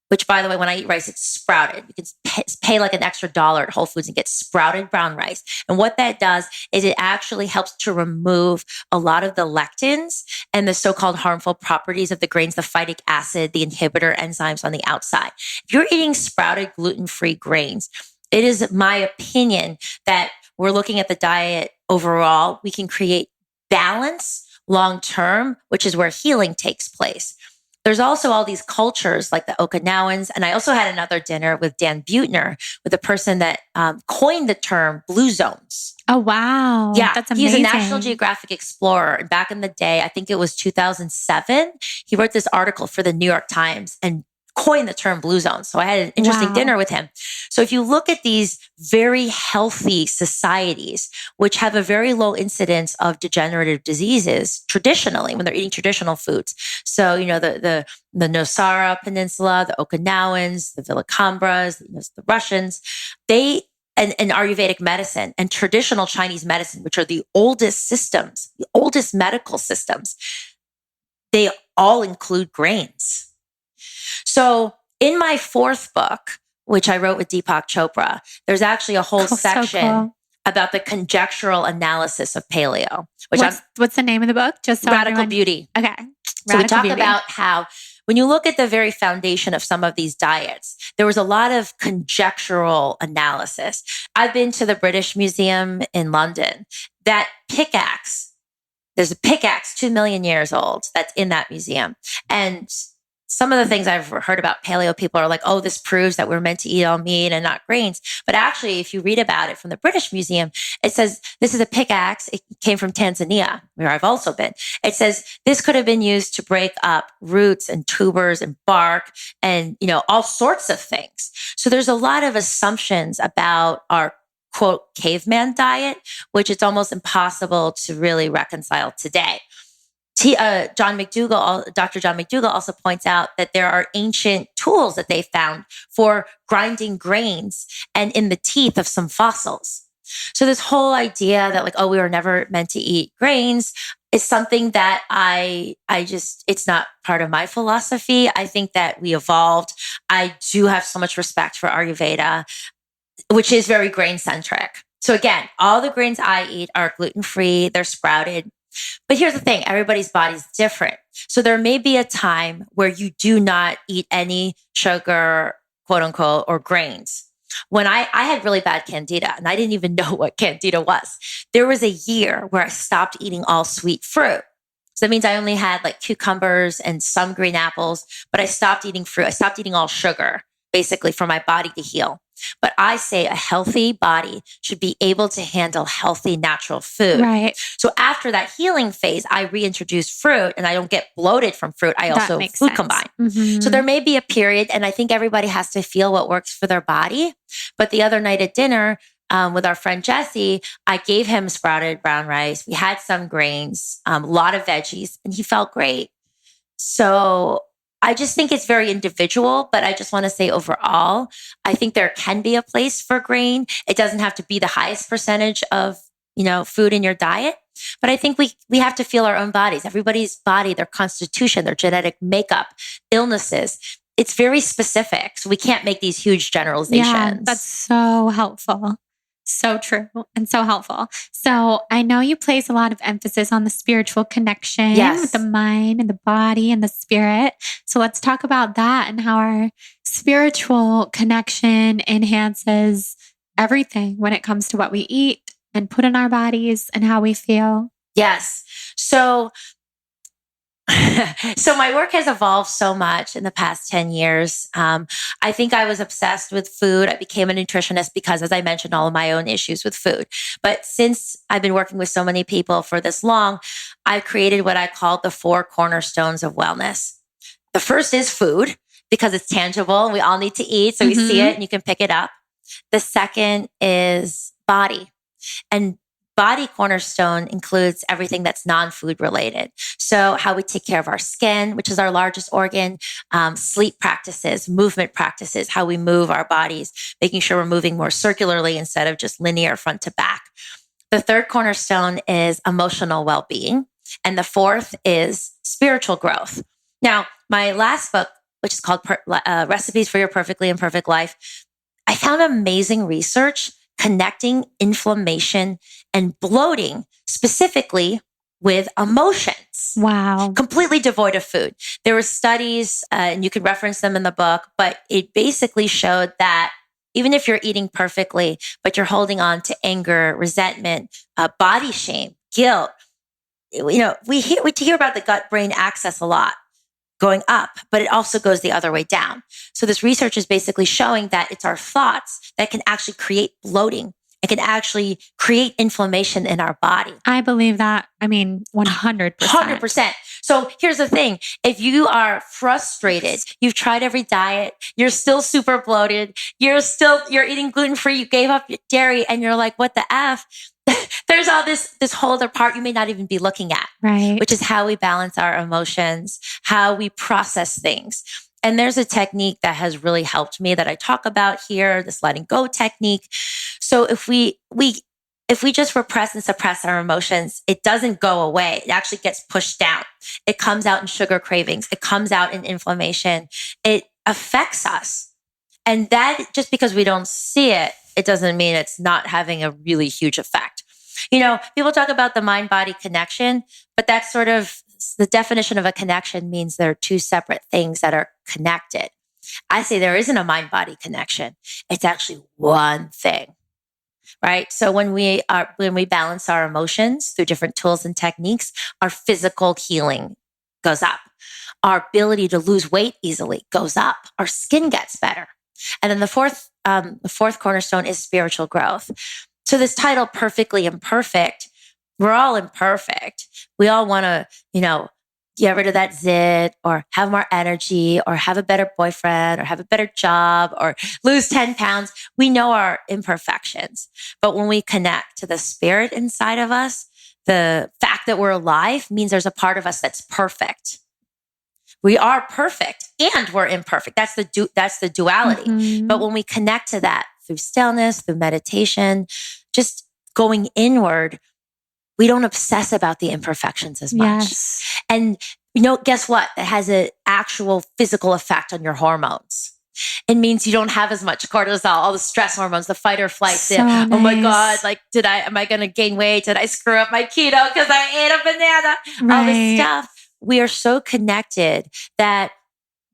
which, by the way, when I eat rice, it's sprouted. You can pay like an extra $1 at Whole Foods and get sprouted brown rice. And what that does is it actually helps to remove a lot of the lectins and the so-called harmful properties of the grains, the phytic acid, the inhibitor enzymes on the outside. If you're eating sprouted gluten-free grains, it is my opinion that we're looking at the diet overall. We can create balance long-term, which is where healing takes place. There's also all these cultures like the Okinawans. And I also had another dinner with Dan Buettner, with a person that coined the term blue zones. Oh, wow. Yeah, That's he's a amazing. National Geographic explorer. And back in the day, I think it was 2007, he wrote this article for the New York Times and coined the term blue zones. So I had an interesting dinner with him. So if you look at these very healthy societies, which have a very low incidence of degenerative diseases traditionally when they're eating traditional foods. So, the Nosara Peninsula, the Okinawans, the Villacambras, the Russians, and Ayurvedic medicine and traditional Chinese medicine, which are the oldest systems, the oldest medical systems, they all include grains. So in my fourth book, which I wrote with Deepak Chopra, there's actually a whole section about the conjectural analysis of paleo. What's the name of the book? Just so Radical Beauty. Okay. So we talk about how when you look at the very foundation of some of these diets, there was a lot of conjectural analysis. I've been to the British Museum in London. That pickaxe, there's a pickaxe 2 million years old that's in that museum. And some of the things I've heard about paleo people are like, oh, this proves that we're meant to eat all meat and not grains. But actually, if you read about it from the British Museum, it says this is a pickaxe. It came from Tanzania, where I've also been. It says this could have been used to break up roots and tubers and bark and, all sorts of things. So there's a lot of assumptions about our quote caveman diet, which it's almost impossible to really reconcile today. Dr. John McDougall also points out that there are ancient tools that they found for grinding grains and in the teeth of some fossils. So this whole idea that we were never meant to eat grains is something that it's not part of my philosophy. I think that we evolved. I do have so much respect for Ayurveda, which is very grain centric. So again, all the grains I eat are gluten-free. They're sprouted. But here's the thing, everybody's body's different. So there may be a time where you do not eat any sugar, quote unquote, or grains. When I had really bad candida and I didn't even know what candida was, there was a year where I stopped eating all sweet fruit. So that means I only had cucumbers and some green apples, but I stopped eating fruit. I stopped eating all sugar, basically for my body to heal. But I say a healthy body should be able to handle healthy, natural food. Right. So after that healing phase, I reintroduce fruit and I don't get bloated from fruit. I also food combine. Mm-hmm. So there may be a period, and I think everybody has to feel what works for their body. But the other night at dinner with our friend Jesse, I gave him sprouted brown rice. We had some grains, a lot of veggies, and he felt great. So I just think it's very individual, but I just want to say overall, I think there can be a place for grain. It doesn't have to be the highest percentage of, food in your diet, but I think we have to feel our own bodies. Everybody's body, their constitution, their genetic makeup, illnesses, it's very specific. So we can't make these huge generalizations. Yeah, that's so helpful. So true and so helpful. So I know you place a lot of emphasis on the spiritual connection with the mind and the body and the spirit. So let's talk about that and how our spiritual connection enhances everything when it comes to what we eat and put in our bodies and how we feel. Yes. So my work has evolved so much in the past 10 years. I think I was obsessed with food. I became a nutritionist because, as I mentioned, all of my own issues with food. But since I've been working with so many people for this long, I've created what I call the 4 cornerstones of wellness. The first is food because it's tangible and we all need to eat. So we see it and you can pick it up. The second is body. And body cornerstone includes everything that's non-food related. So how we take care of our skin, which is our largest organ, sleep practices, movement practices, how we move our bodies, making sure we're moving more circularly instead of just linear front to back. The third cornerstone is emotional well-being. And the fourth is spiritual growth. Now, my last book, which is called Recipes for Your Perfectly Imperfect Life, I found amazing research connecting inflammation and bloating specifically with emotions. Wow. Completely devoid of food. There were studies, and you can reference them in the book, but it basically showed that even if you're eating perfectly, but you're holding on to anger, resentment, body shame, guilt, we hear about the gut-brain axis a lot. going up, but it also goes the other way down. So this research is basically showing that it's our thoughts that can actually create bloating. It can actually create inflammation in our body. I believe that. I mean, 100%. 100%. So here's the thing. If you are frustrated, you've tried every diet, you're still super bloated, you're eating gluten-free, you gave up dairy, and you're like, what the F? There's all this whole other part you may not even be looking at, right? Which is how we balance our emotions, how we process things. And there's a technique that has really helped me that I talk about here, this letting go technique. So if we just repress and suppress our emotions, it doesn't go away. It actually gets pushed down. It comes out in sugar cravings. It comes out in inflammation. It affects us. And that, just because we don't see it, it doesn't mean it's not having a really huge effect. People talk about the mind-body connection, but that's sort of the definition of a connection means there are two separate things that are connected. I say there isn't a mind-body connection. It's actually one thing, right? So when we balance our emotions through different tools and techniques, our physical healing goes up. Our ability to lose weight easily goes up. Our skin gets better. And then the fourth cornerstone is spiritual growth. So this title, Perfectly Imperfect, we're all imperfect. We all want to, get rid of that zit or have more energy or have a better boyfriend or have a better job or lose 10 pounds. We know our imperfections. But when we connect to the spirit inside of us, the fact that we're alive means there's a part of us that's perfect. We are perfect and we're imperfect. That's the duality. Mm-hmm. But when we connect to that through stillness, through meditation, just going inward, we don't obsess about the imperfections as much. Yes. And guess what? That has an actual physical effect on your hormones. It means you don't have as much cortisol, all the stress hormones, the fight or flight. Nice. Oh my God, am I going to gain weight? Did I screw up my keto because I ate a banana? Right. All this stuff. We are so connected that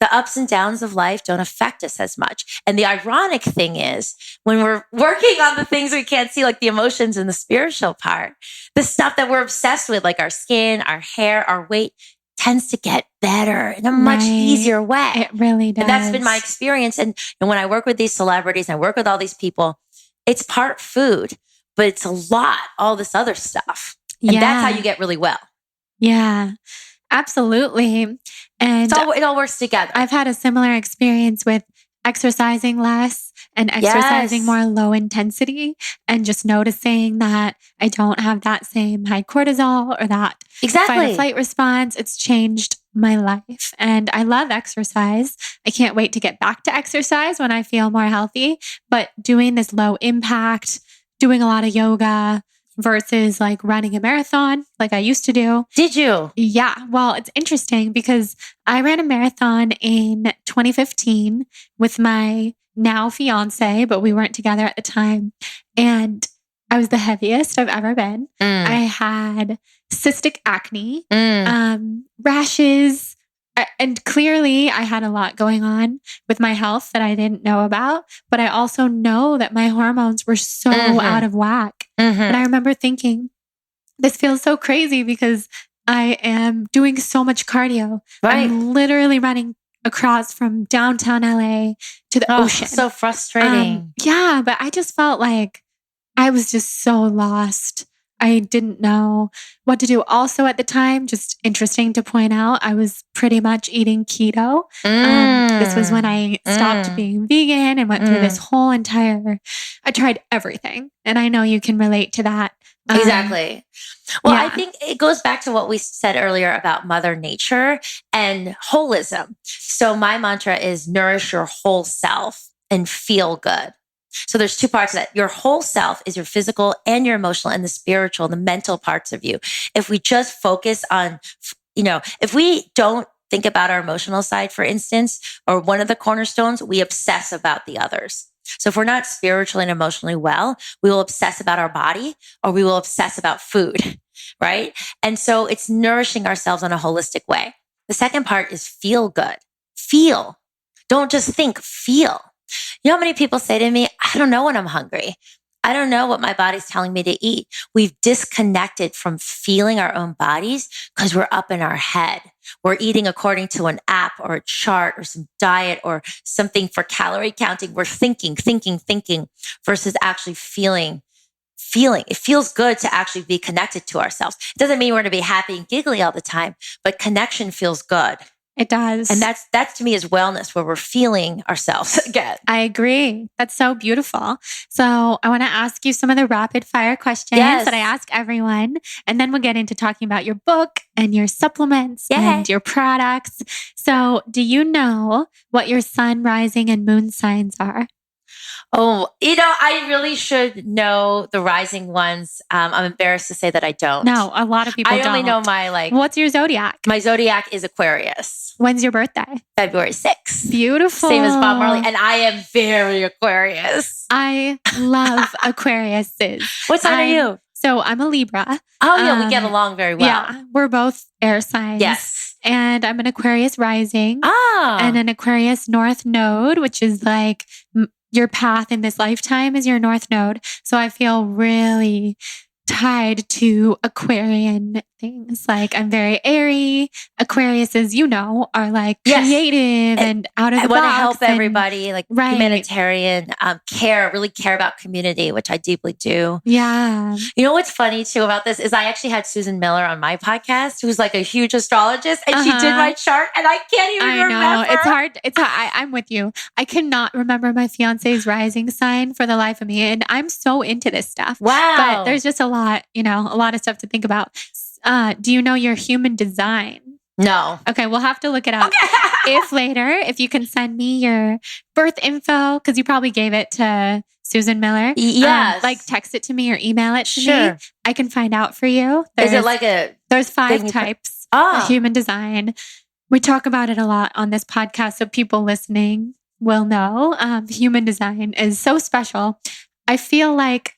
the ups and downs of life don't affect us as much. And the ironic thing is, when we're working on the things we can't see, like the emotions and the spiritual part, the stuff that we're obsessed with, like our skin, our hair, our weight, tends to get better in a much easier way. It really does. And that's been my experience. And when I work with these celebrities and I work with all these people, it's part food, but it's a lot, all this other stuff. And that's how you get really well. Yeah. Absolutely. And it all works together. I've had a similar experience with exercising less and exercising more low intensity and just noticing that I don't have that same high cortisol or that fight or flight response. It's changed my life. And I love exercise. I can't wait to get back to exercise when I feel more healthy. But doing this low impact, doing a lot of yoga, versus like running a marathon like I used to do. Did you? Yeah. Well, it's interesting because I ran a marathon in 2015 with my now fiance, but we weren't together at the time. And I was the heaviest I've ever been. I had cystic acne, rashes, and clearly I had a lot going on with my health that I didn't know about. But I also know that my hormones were so out of whack. And I remember thinking, this feels so crazy because I am doing so much cardio. Right. I'm literally running across from downtown LA to the ocean. So frustrating. Yeah, but I just felt like I was just so lost. I didn't know what to do. Also at the time, just interesting to point out, I was pretty much eating keto. This was when I stopped being vegan and went through this whole I tried everything. And I know you can relate to that. Exactly. Well, I think it goes back to what we said earlier about Mother Nature and holism. So my mantra is nourish your whole self and feel good. So there's two parts of that. Your whole self is your physical and your emotional and the spiritual, the mental parts of you. If we just focus on, if we don't think about our emotional side, for instance, or one of the cornerstones, we obsess about the others. So if we're not spiritually and emotionally well, we will obsess about our body or we will obsess about food, right? And so it's nourishing ourselves in a holistic way. The second part is feel good. Feel. Don't just think, feel. You know how many people say to me, I don't know when I'm hungry. I don't know what my body's telling me to eat. We've disconnected from feeling our own bodies because we're up in our head. We're eating according to an app or a chart or some diet or something for calorie counting. We're thinking versus actually feeling. It feels good to actually be connected to ourselves. It doesn't mean we're going to be happy and giggly all the time, but connection feels good. It does. And that's to me is wellness, where we're feeling ourselves again. I agree. That's so beautiful. So I want to ask you some of the rapid fire questions that I ask everyone. And then we'll get into talking about your book and your supplements and your products. So do you know what your sun, rising, and moon signs are? Oh, I really should know the rising ones. I'm embarrassed to say that I don't. No, a lot of people don't. I only know my What's your zodiac? My zodiac is Aquarius. When's your birthday? February 6th. Beautiful. Same as Bob Marley. And I am very Aquarius. I love Aquariuses. What sign are you? So I'm a Libra. Oh, yeah, we get along very well. Yeah, we're both air signs. Yes. And I'm an Aquarius rising. Oh. And an Aquarius North Node, which is like your path in this lifetime is your North Node. So I feel really tied to Aquarian things. Like I'm very airy. Aquariuses, are like creative and out of the box. I want to help everybody, like humanitarian, really care about community, which I deeply do. Yeah. You know what's funny too about this is I actually had Susan Miller on my podcast, who's like a huge astrologist, and she did my chart, and I can't even remember. I know. It's hard. I'm with you. I cannot remember my fiance's rising sign for the life of me. And I'm so into this stuff. Wow. But there's just a lot of stuff to think about. Do you know your human design? No. Okay, we'll have to look it up. If you can send me your birth info, because you probably gave it to Susan Miller. Yes. Text it to me or email it to me. I can find out for you. There's 5 types of human design. We talk about it a lot on this podcast, so people listening will know. Human design is so special. I feel like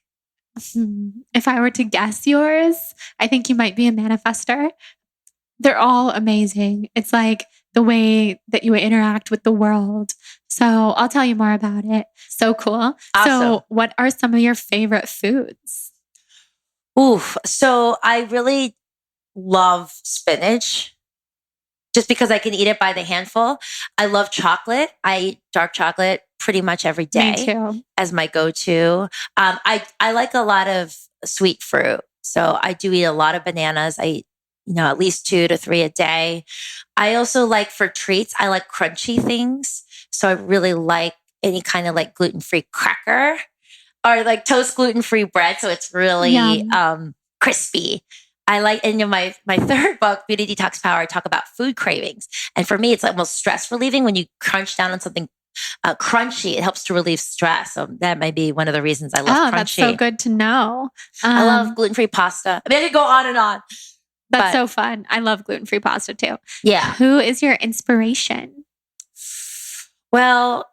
if I were to guess yours, I think you might be a manifester. They're all amazing. It's like the way that you interact with the world. So I'll tell you more about it. So cool. Awesome. So what are some of your favorite foods? Oof. So I really love spinach just because I can eat it by the handful. I love chocolate. I eat dark chocolate pretty much every day. Me too. As my go-to. I like a lot of sweet fruit. So I do eat a lot of bananas. I eat, at least 2 to 3 a day. I also like for treats, I like crunchy things. So I really like any kind of like gluten-free cracker or like toast gluten-free bread. So it's really crispy. I like, and in my third book, Beauty Detox Power, I talk about food cravings. And for me, it's almost stress relieving when you crunch down on something crunchy. It helps to relieve stress. So that might be one of the reasons I love crunchy. That's so good to know. I love gluten-free pasta. I could go on and on. That's so fun. I love gluten-free pasta too. Yeah. Who is your inspiration? Well,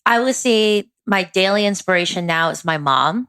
I would say my daily inspiration now is my mom.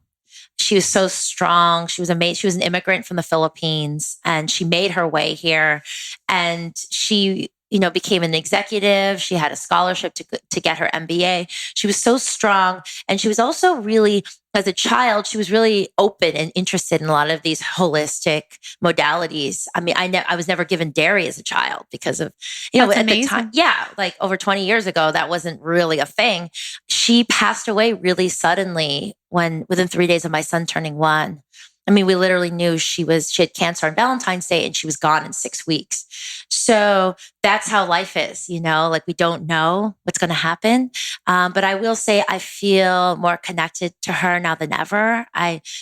She was so strong. She was amazing. She was an immigrant from the Philippines, and she made her way here. And she, became an executive. She had a scholarship to get her MBA. She was so strong. And she was also really, as a child, she was really open and interested in a lot of these holistic modalities. I mean, I was never given dairy as a child because of, That's at amazing. the time, like over 20 years ago, that wasn't really a thing. She passed away really suddenly within 3 days of my son turning 1. I mean, we literally knew she had cancer on Valentine's Day and she was gone in 6 weeks. So that's how life is, like we don't know what's going to happen. But I will say I feel more connected to her now than ever.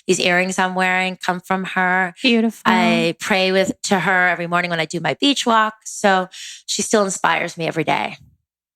These earrings I'm wearing come from her. Beautiful. I pray to her every morning when I do my beach walk. So she still inspires me every day.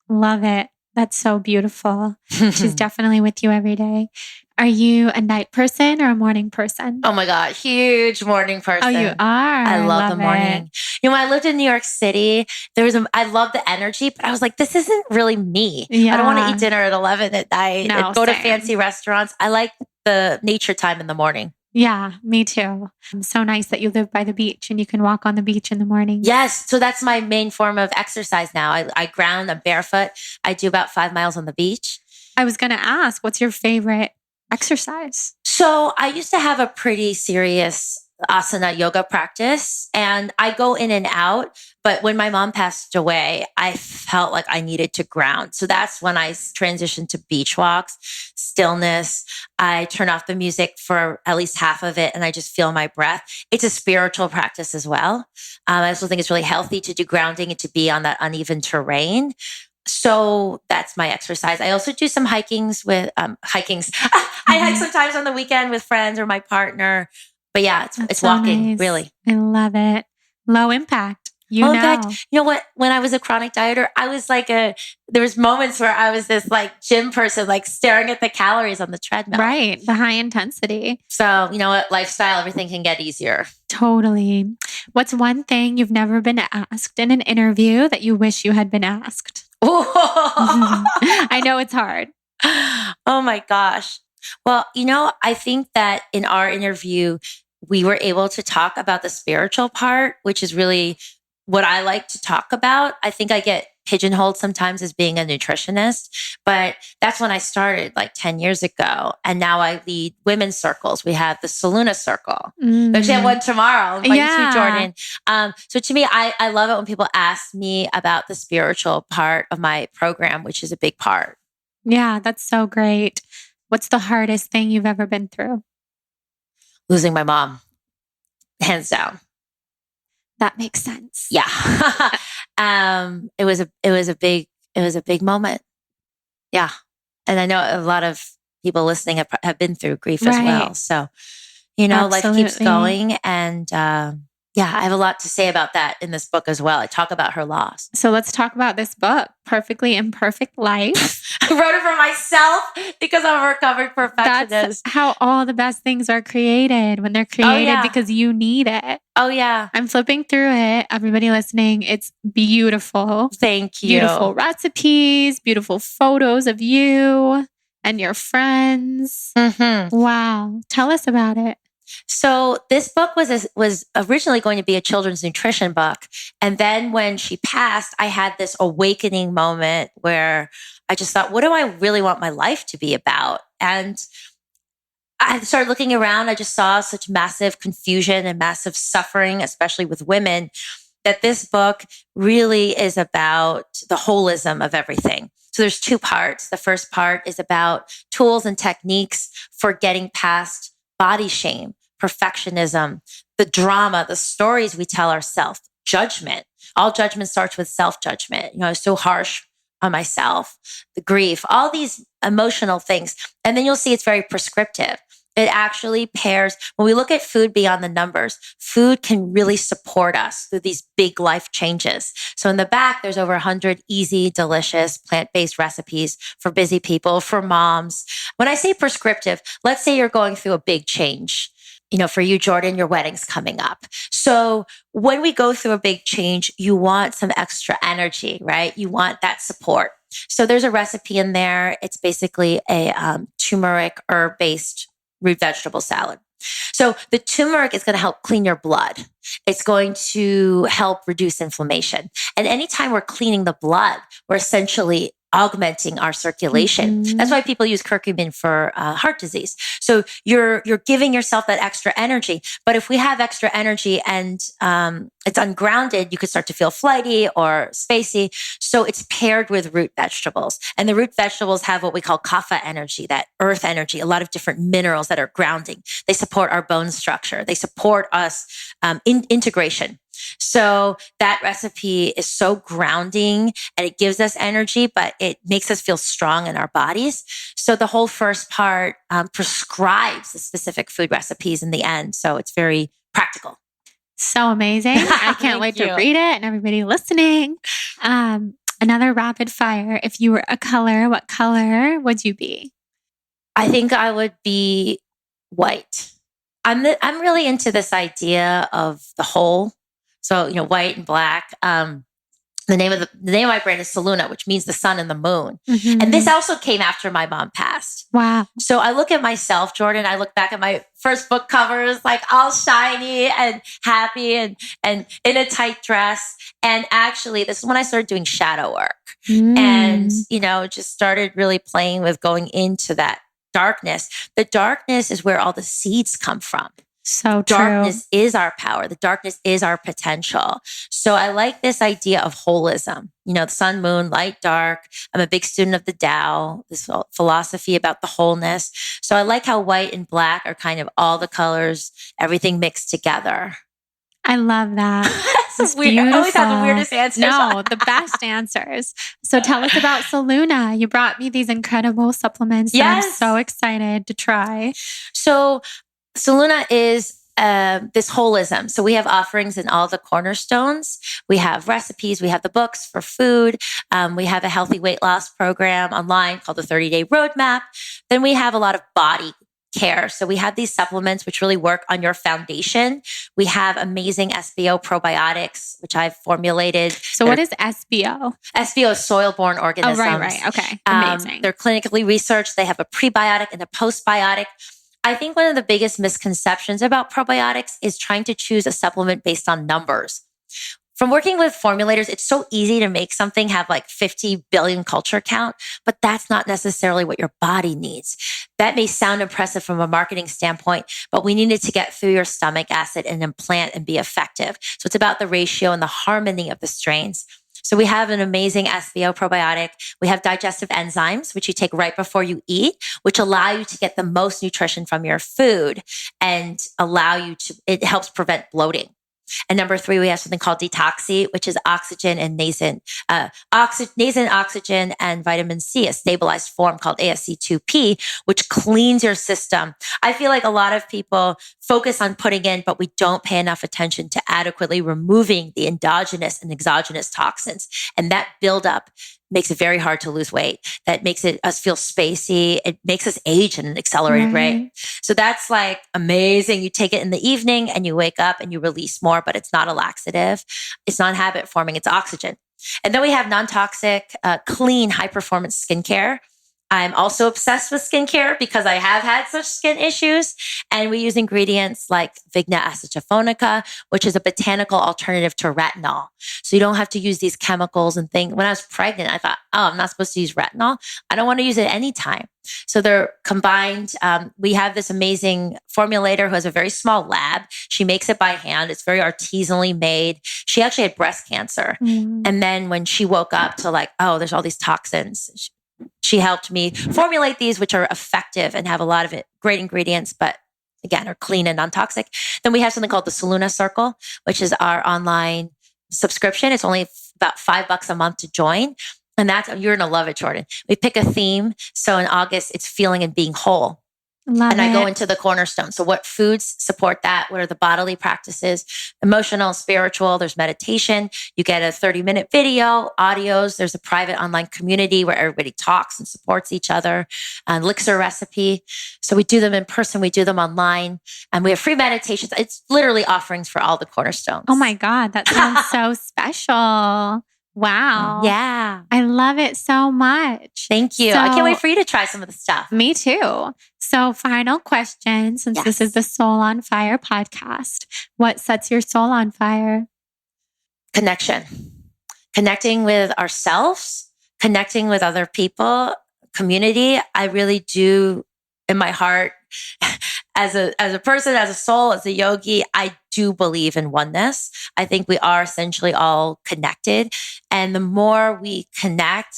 Love it. That's so beautiful. She's definitely with you every day. Are you a night person or a morning person? Oh my God, huge morning person. Oh, you are? I love the morning. When I lived in New York City, I love the energy, but I was like, this isn't really me. Yeah. I don't want to eat dinner at 11 at night and go to same. fancy restaurants. I like the nature time in the morning. Yeah, me too. It's so nice that you live by the beach and you can walk on the beach in the morning. Yes. So that's my main form of exercise now. I ground, I'm barefoot. I do about 5 miles on the beach. I was going to ask, what's your favorite exercise? So I used to have a pretty serious asana yoga practice, and I go in and out. But when my mom passed away, I felt like I needed to ground. So that's when I transitioned to beach walks, stillness. I turn off the music for at least half of it, and I just feel my breath. It's a spiritual practice as well. I also think it's really healthy to do grounding and to be on that uneven terrain. So that's my exercise. I also do some hikings with hikings. I hike sometimes on the weekend with friends or my partner. But yeah, it's so walking, nice. really. I love it. Low impact. In fact, you know what? When I was a chronic dieter, I was like there was moments where I was this like gym person, like staring at the calories on the treadmill. Right. The high intensity. So, you know what? Lifestyle, everything can get easier. Totally. What's one thing you've never been asked in an interview that you wish you had been asked? I know it's hard. Oh my gosh. Well, you know, I think that in our interview, we were able to talk about the spiritual part, which is really what I like to talk about. I think I get pigeonholed sometimes as being a nutritionist, but that's when I started like 10 years ago. And now I lead women's circles. We have the Saluna Circle. We actually have one tomorrow. I'll invite you to, Jordan. So to me, I love it when people ask me about the spiritual part of my program, which is a big part. Yeah, that's so great. What's the hardest thing you've ever been through? Losing my mom, hands down. That makes sense. Yeah. It was a big moment. Yeah. And I know a lot of people listening have been through grief as well. So, you know, life keeps going. And yeah, I have a lot to say about that in this book as well. I talk about her loss. So let's talk about this book, Perfectly Imperfect Life. I wrote it for myself because I'm a recovered perfectionist. That's how all the best things are created, when they're created because you need it. Oh, yeah. I'm flipping through it. Everybody listening, it's beautiful. Thank you. Beautiful recipes, beautiful photos of you and your friends. Mm-hmm. Wow. Tell us about it. So this book was originally going to be a children's nutrition book. And then when she passed, I had this awakening moment where I just thought, what do I really want my life to be about? And I started looking around. I just saw such massive confusion and massive suffering, especially with women, that this book really is about the holism of everything. So there's two parts. The first part is about tools and techniques for getting past body shame, perfectionism, the drama, the stories we tell ourselves, judgment. All judgment starts with self-judgment. You know, I was so harsh on myself, the grief, all these emotional things. And then you'll see it's very prescriptive. It actually pairs, when we look at food beyond the numbers, food can really support us through these big life changes. So in the back, there's over 100 easy, delicious, plant-based recipes for busy people, for moms. When I say prescriptive, let's say you're going through a big change. You know, for you, Jordan, your wedding's coming up. So when we go through a big change, you want some extra energy, right? You want that support. So there's a recipe in there. It's basically a turmeric herb-based root vegetable salad. So the turmeric is going to help clean your blood. It's going to help reduce inflammation. And anytime we're cleaning the blood, we're essentially augmenting our circulation. Mm-hmm. That's why people use curcumin for heart disease. So you're giving yourself that extra energy. But if we have extra energy and it's ungrounded, you could start to feel flighty or spacey. So it's paired with root vegetables. And the root vegetables have what we call kapha energy, that earth energy, a lot of different minerals that are grounding. They support our bone structure. They support us in integration. So that recipe is so grounding and it gives us energy, but it makes us feel strong in our bodies. So the whole first part prescribes the specific food recipes in the end. So it's very practical. So amazing. I can't wait to read it, and everybody listening. Another rapid fire. If you were a color, what color would you be? I think I would be white. I'm really into this idea of the whole. So, you know, white and black. The name of my brand is Saluna, which means the sun and the moon. Mm-hmm. And this also came after my mom passed. Wow. So I look at myself, Jordan, I look back at my first book covers, like all shiny and happy and in a tight dress. And actually, this is when I started doing shadow work and, you know, just started really playing with going into that darkness. The darkness is where all the seeds come from. So true. Darkness is our power. The darkness is our potential. So I like this idea of holism. The sun, moon, light, dark. I'm a big student of the Tao, this philosophy about the wholeness. So I like how white and black are kind of all the colors, everything mixed together. I love that. It's weird. I always have the weirdest answers. No, the best answers. So tell us about Soluna. You brought me these incredible supplements that I'm so excited to try. So Soluna is this holism. So we have offerings in all the cornerstones. We have recipes. We have the books for food. We have a healthy weight loss program online called the 30-Day Roadmap. Then we have a lot of body care. So we have these supplements which really work on your foundation. We have amazing SBO probiotics, which I've formulated. So what is SBO? SBO is soil-borne organisms. Oh, right. Okay. Amazing. They're clinically researched. They have a prebiotic and a postbiotic. I think one of the biggest misconceptions about probiotics is trying to choose a supplement based on numbers. From working with formulators, it's so easy to make something have like 50 billion culture count, but that's not necessarily what your body needs. That may sound impressive from a marketing standpoint, but we need it to get through your stomach acid and implant and be effective. So it's about the ratio and the harmony of the strains. So we have an amazing SBO probiotic. We have digestive enzymes, which you take right before you eat, which allow you to get the most nutrition from your food and it helps prevent bloating. And number 3, we have something called Detoxy, which is oxygen and nascent oxygen and vitamin C, a stabilized form called ASC2P, which cleans your system. I feel like a lot of people focus on putting in, but we don't pay enough attention to adequately removing the endogenous and exogenous toxins. And that buildup makes it very hard to lose weight. That makes us feel spacey. It makes us age at an accelerated rate. So that's like amazing. You take it in the evening and you wake up and you release more, but it's not a laxative. It's not habit forming. It's oxygen. And then we have non-toxic, clean, high performance skincare. I'm also obsessed with skincare because I have had such skin issues. And we use ingredients like Vigna acetofonica, which is a botanical alternative to retinol. So you don't have to use these chemicals and things. When I was pregnant, I thought, I'm not supposed to use retinol. I don't want to use it anytime. So they're combined. We have this amazing formulator who has a very small lab. She makes it by hand. It's very artisanally made. She actually had breast cancer. And then when she woke up to there's all these toxins, she helped me formulate these, which are effective and have a lot of great ingredients, but again, are clean and non-toxic. Then we have something called the Soluna Circle, which is our online subscription. It's only about $5 a month to join. And you're going to love it, Jordan. We pick a theme. So in August, it's feeling and being whole. I go into the cornerstone. So what foods support that? What are the bodily practices? Emotional, spiritual, there's meditation. You get a 30-minute video, audios. There's a private online community where everybody talks and supports each other. Elixir recipe. So we do them in person. We do them online. And we have free meditations. It's literally offerings for all the cornerstones. Oh my God. That sounds so special. Wow. Yeah. I love it so much. Thank you. I can't wait for you to try some of the stuff. Me too. So final question, since this is the Soul on Fire podcast, what sets your soul on fire? Connection. Connecting with ourselves, connecting with other people, community. I really do in my heart, as a person, as a soul, as a yogi, I do believe in oneness. I think we are essentially all connected. And the more we connect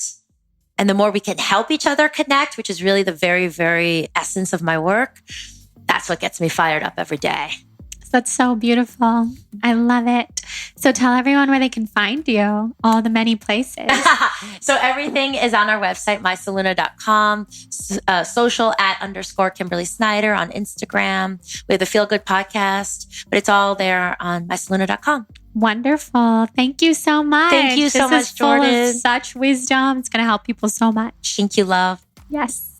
and the more we can help each other connect, which is really the very, very essence of my work, that's what gets me fired up every day. That's so beautiful. I love it. So tell everyone where they can find you, all the many places. So everything is on our website, mysoluna.com, social @ Kimberly Snyder on Instagram. We have the Feel Good podcast, but it's all there on mysoluna.com. Wonderful. Thank you so much. Thank you so much, Jordan. This is full of such wisdom. It's going to help people so much. Thank you, love. Yes.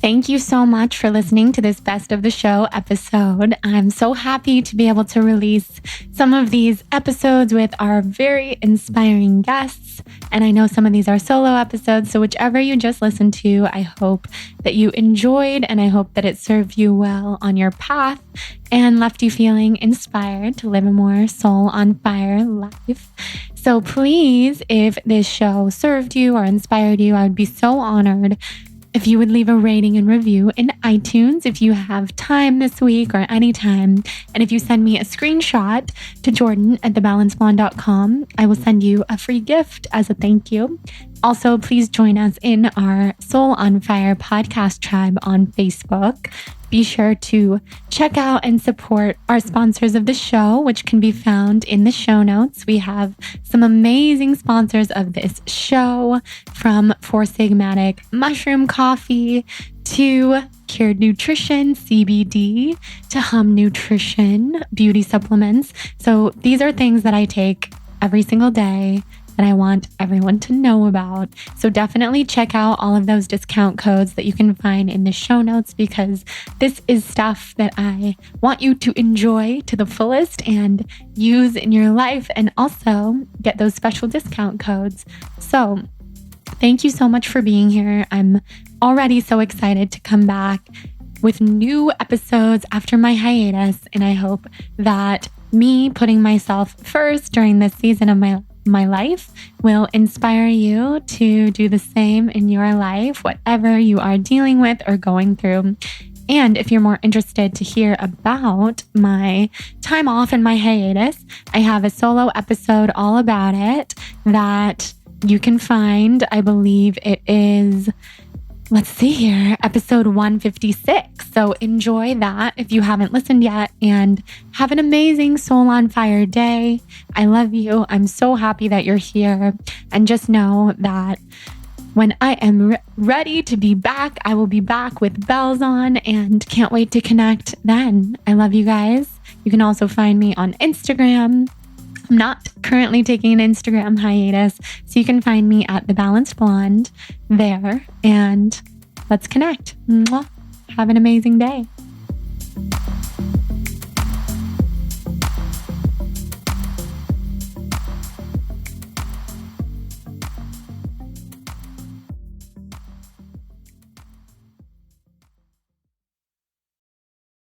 Thank you so much for listening to this Best of the Show episode. I'm so happy to be able to release some of these episodes with our very inspiring guests. And I know some of these are solo episodes, so whichever you just listened to, I hope that you enjoyed and I hope that it served you well on your path and left you feeling inspired to live a more soul on fire life. So please, if this show served you or inspired you, I would be so honored if you would leave a rating and review in iTunes if you have time this week or anytime. And if you send me a screenshot to Jordan@thebalanceblonde.com, I will send you a free gift as a thank you. Also, please join us in our Soul on Fire podcast tribe on Facebook. Be sure to check out and support our sponsors of the show, which can be found in the show notes. We have some amazing sponsors of this show, from Four Sigmatic Mushroom Coffee to Cured Nutrition, CBD, to Hum Nutrition, beauty supplements. So these are things that I take every single day that I want everyone to know about. So definitely check out all of those discount codes that you can find in the show notes, because this is stuff that I want you to enjoy to the fullest and use in your life, and also get those special discount codes. So thank you so much for being here. I'm already so excited to come back with new episodes after my hiatus, and I hope that me putting myself first during this season of my life will inspire you to do the same in your life, whatever you are dealing with or going through. And if you're more interested to hear about my time off and my hiatus, I have a solo episode all about it that you can find. I believe it is, let's see here, episode 156. So enjoy that if you haven't listened yet, and have an amazing Soul on Fire day. I love you. I'm so happy that you're here. And just know that when I am ready to be back, I will be back with bells on, and can't wait to connect then. I love you guys. You can also find me on Instagram. I'm not currently taking an Instagram hiatus, so you can find me at The Balanced Blonde there, and let's connect. Mwah. Have an amazing day.